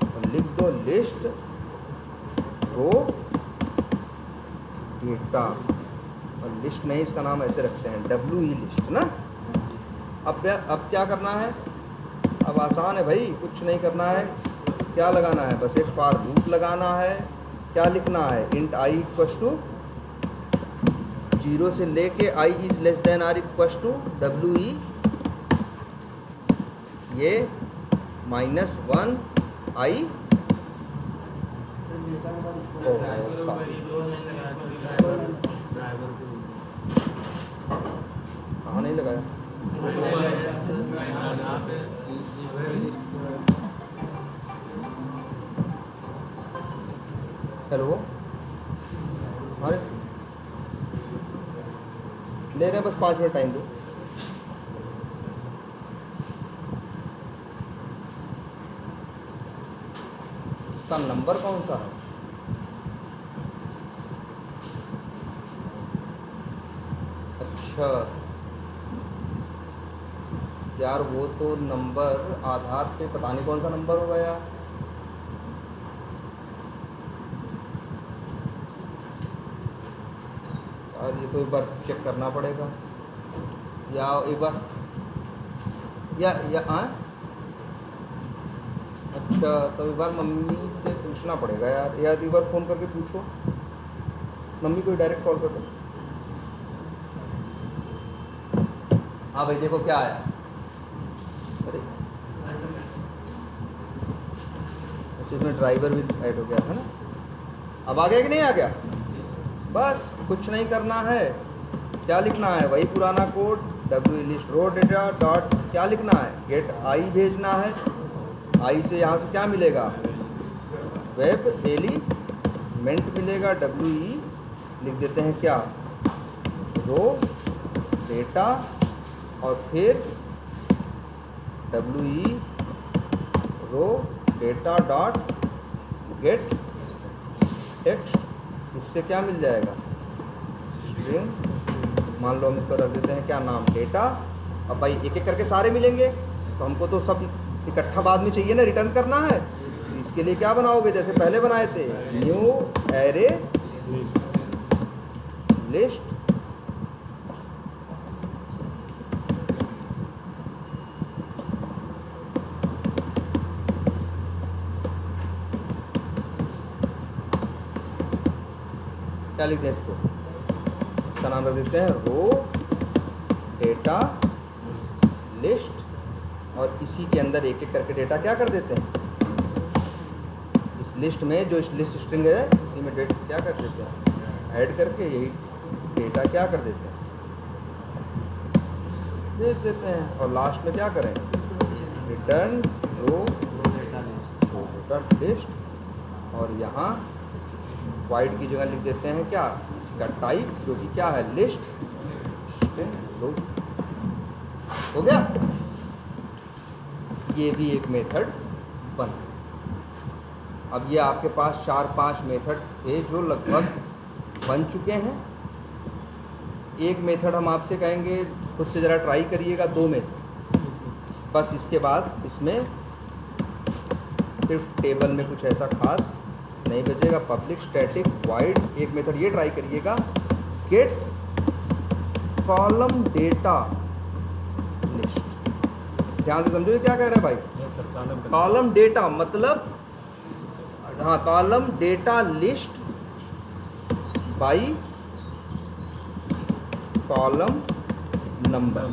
और लिख दो लिस्ट रो डेटा, और लिस्ट नहीं, इसका नाम ऐसे रखते हैं WE लिस्ट ना। अब क्या करना है? अब आसान है भाई, कुछ नहीं करना है। क्या लगाना है? बस एक फॉर लूप लगाना है। क्या लिखना है? इंट i इक्वल्स टू 0 से लेके i is less than or equals to WE, ये -1 i। हाँ, नहीं लगाया। हेलो, अरे ले रहे हैं, बस 5 मिनट टाइम दो। इसका नंबर कौन सा है? अच्छा यार, वो तो नंबर आधार पे पता नहीं कौन सा नंबर होगा यार। ये तो एक बार चेक करना पड़ेगा, या एक बार या हाँ, अच्छा तो एक बार मम्मी से पूछना पड़ेगा यार, या एक बार फ़ोन करके पूछो मम्मी को, डायरेक्ट कॉल कर दो। हाँ भाई देखो क्या आया। अरे अच्छा इसमें ड्राइवर भी ऐड हो गया था ना। अब आ गया कि नहीं आ गया? बस कुछ नहीं करना है, क्या लिखना है? वही पुराना कोड डब्ल्यू लिस्ट रो डेटा डॉट क्या लिखना है? गेट आई भेजना है। आई से यहाँ से क्या मिलेगा? वेब एलिमेंट मिलेगा, डब्ल्यू ई लिख देते हैं क्या? रो डेटा और फिर डब्ल्यू ई रो डेटा डॉट गेट टेक्स्ट। इससे क्या मिल जाएगा? स्ट्रिंग। मान लो हम इसको रख देते हैं क्या नाम? डेटा। अब भाई एक एक करके सारे मिलेंगे तो हमको तो सब इकट्ठा बाद में चाहिए ना, रिटर्न करना है। तो इसके लिए क्या बनाओगे? जैसे पहले बनाए थे, न्यू एरे लिस्ट। क्या लिखते हैं इसको? इसका नाम रख देते हैं रो डेटा लिस्ट और इसी के अंदर एक एक करके डेटा क्या कर देते हैं? इस लिस्ट में जो इस लिस्ट स्ट्रिंग है इसी में डेटा क्या कर देते हैं? ऐड करके यही डेटा क्या कर देते हैं? भेज देते हैं। और लास्ट में क्या करें? रिटर्न रो डेटा लिस्ट और यहाँ वाइड की जगह लिख देते हैं क्या? इसका टाइप जो कि क्या है? लिस्ट स्ट्रिंग रो। हो गया? ये भी एक मेथड बन। अब ये आपके पास 4-5 मेथड थे जो लगभग बन चुके हैं। एक मेथड हम आपसे कहेंगे खुद से ज़रा ट्राई करिएगा, 2 मेथड बस। इसके बाद इसमें फिर टेबल में कुछ ऐसा खास नहीं बचेगा। Public static wide. एक मेथड ये ट्राई करिएगा, गेट कॉलम डेटा लिस्ट। ध्यान से समझो ये क्या कह रहे हैं भाई? कॉलम डेटा मतलब हाँ, column data list by column number.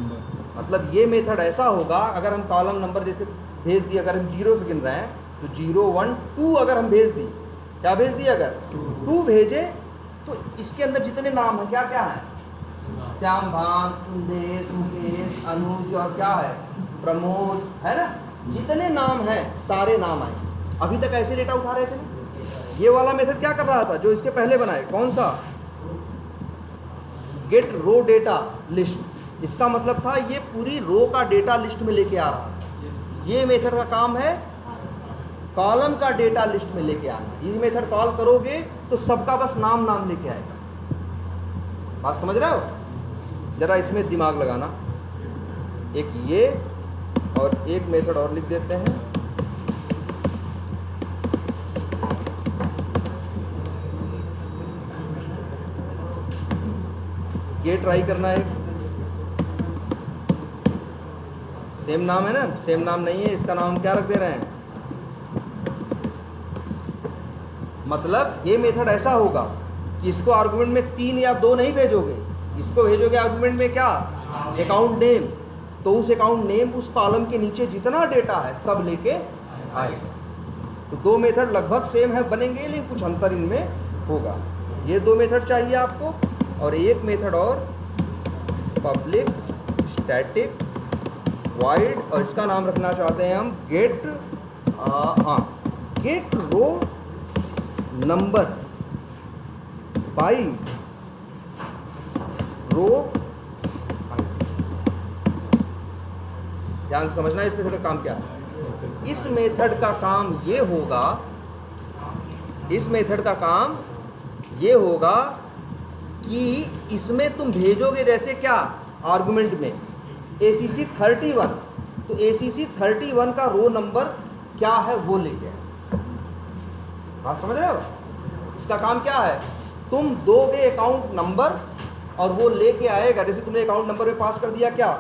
मतलब ये मेथड ऐसा होगा, अगर हम कॉलम नंबर जैसे भेज दिए, अगर हम 0 से गिन रहे हैं तो 0 1 2 अगर हम भेज दिए, क्या भेज दिए? अगर 2 भेजे तो इसके अंदर जितने नाम हैं क्या क्या है? श्याम भान, कुंदेश, मुकेश, अनुज और क्या है? प्रमोद, है ना? जितने नाम हैं सारे नाम आए। अभी तक ऐसे डेटा उठा रहे थे ना। ये वाला मेथड क्या कर रहा था जो इसके पहले बनाए? कौन सा? Gate row data list. इसका मतलब था ये पूरी रो का डेटा लिस्ट में लेके आ रहा था। ये मेथड का काम है कॉलम का डेटा लिस्ट में लेके आना। ये मेथड कॉल करोगे तो सबका बस नाम नाम लेके आएगा। बात समझ रहे हो? जरा इसमें दिमाग लगाना। एक ये और एक मेथड और लिख देते हैं, ये ट्राई करना है। सेम नाम है ना? सेम नाम नहीं है, इसका नाम क्या रख दे रहे हैं? मतलब ये मेथड ऐसा होगा कि इसको आर्गुमेंट में 3 या 2 नहीं भेजोगे, इसको भेजोगे आर्गुमेंट में क्या? Account name. तो उस अकाउंट नेम उस कॉलम के नीचे जितना डेटा है सब लेके आएगा। तो 2 मेथड लगभग सेम है बनेंगे, लेकिन कुछ अंतर इनमें होगा। ये 2 मेथड चाहिए आपको। और एक मेथड और पब्लिक स्टैटिक वाइड, और इसका नाम रखना चाहते हैं हम get get row number by row. ध्यान से समझना इस मेथड का काम क्या है। इस मेथड का काम ये होगा, इस मेथड का काम ये होगा कि इसमें तुम भेजोगे जैसे क्या? आर्गुमेंट में ACC 31, तो ACC 31 का रो नंबर क्या है वो लेके आए। बात समझ रहे हो? इसका काम क्या है? तुम दोगे अकाउंट नंबर और वो लेके आएगा। जैसे तुमने अकाउंट नंबर में पास कर दिया क्या?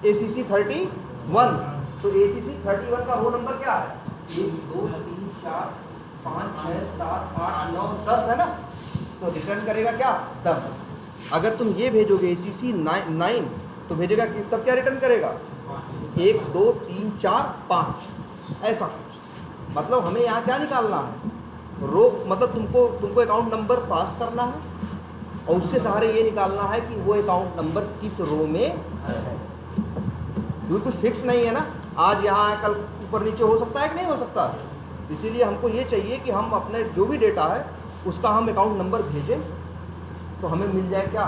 ACC 31, तो ACC 31 का रो नंबर क्या है? 1 2 3 4 5 6 7 8 9 10 है ना? तो रिटर्न करेगा क्या? 10। अगर तुम ये भेजोगे ACC 9 तो भेजेगा कि तब क्या रिटर्न करेगा? 1 2 3 4 5 ऐसा कुछ। मतलब हमें यहाँ क्या निकालना है, रो, मतलब तुमको अकाउंट नंबर पास करना है और उसके सहारे ये निकालना है कि वो अकाउंट नंबर किस रो में है। क्योंकि कुछ फिक्स नहीं है ना, आज यहाँ है कल ऊपर नीचे हो सकता है कि नहीं हो सकता। इसीलिए हमको ये चाहिए कि हम अपने जो भी डेटा है उसका हम अकाउंट नंबर भेजें तो हमें मिल जाए क्या,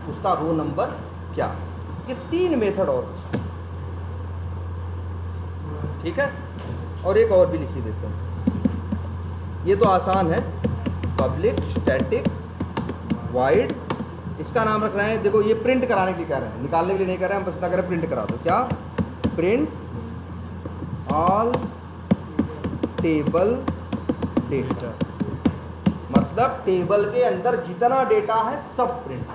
उसका रो नंबर क्या। ये 3 मेथड और, ठीक है। और एक और भी लिखी देते हैं, ये तो आसान है, पब्लिक स्टैटिक वाइड। इसका नाम रख रहे हैं, देखो ये प्रिंट कराने के लिए कह रहे हैं, निकालने के लिए नहीं कह रहे हैं, हम बस इतना कह रहे हैं प्रिंट करा दो। क्या, प्रिंट ऑल टेबल डेटा, मतलब टेबल के अंदर जितना डेटा है सब प्रिंट।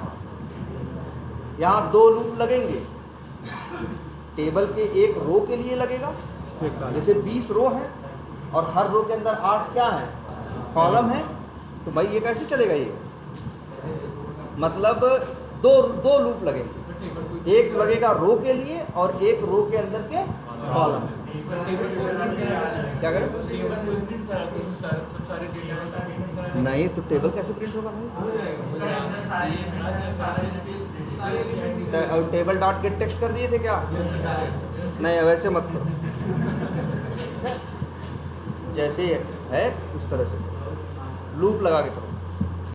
यहाँ 2 लूप लगेंगे, टेबल के एक रो के लिए लगेगा, जैसे 20 रो हैं और हर रो के अंदर 8 क्या है, कॉलम है। तो भाई ये कैसे चलेगा, ये मतलब दो लूप लगेंगे, एक लगेगा रो के लिए और एक रो के अंदर के कॉलम। क्या करें, नहीं तो टेबल कैसे प्रिंट होगा भाई, और टेबल डॉट गेट टेक्स्ट कर दिए थे क्या, नहीं वैसे मत करो, जैसे है उस तरह से लूप लगा के करो।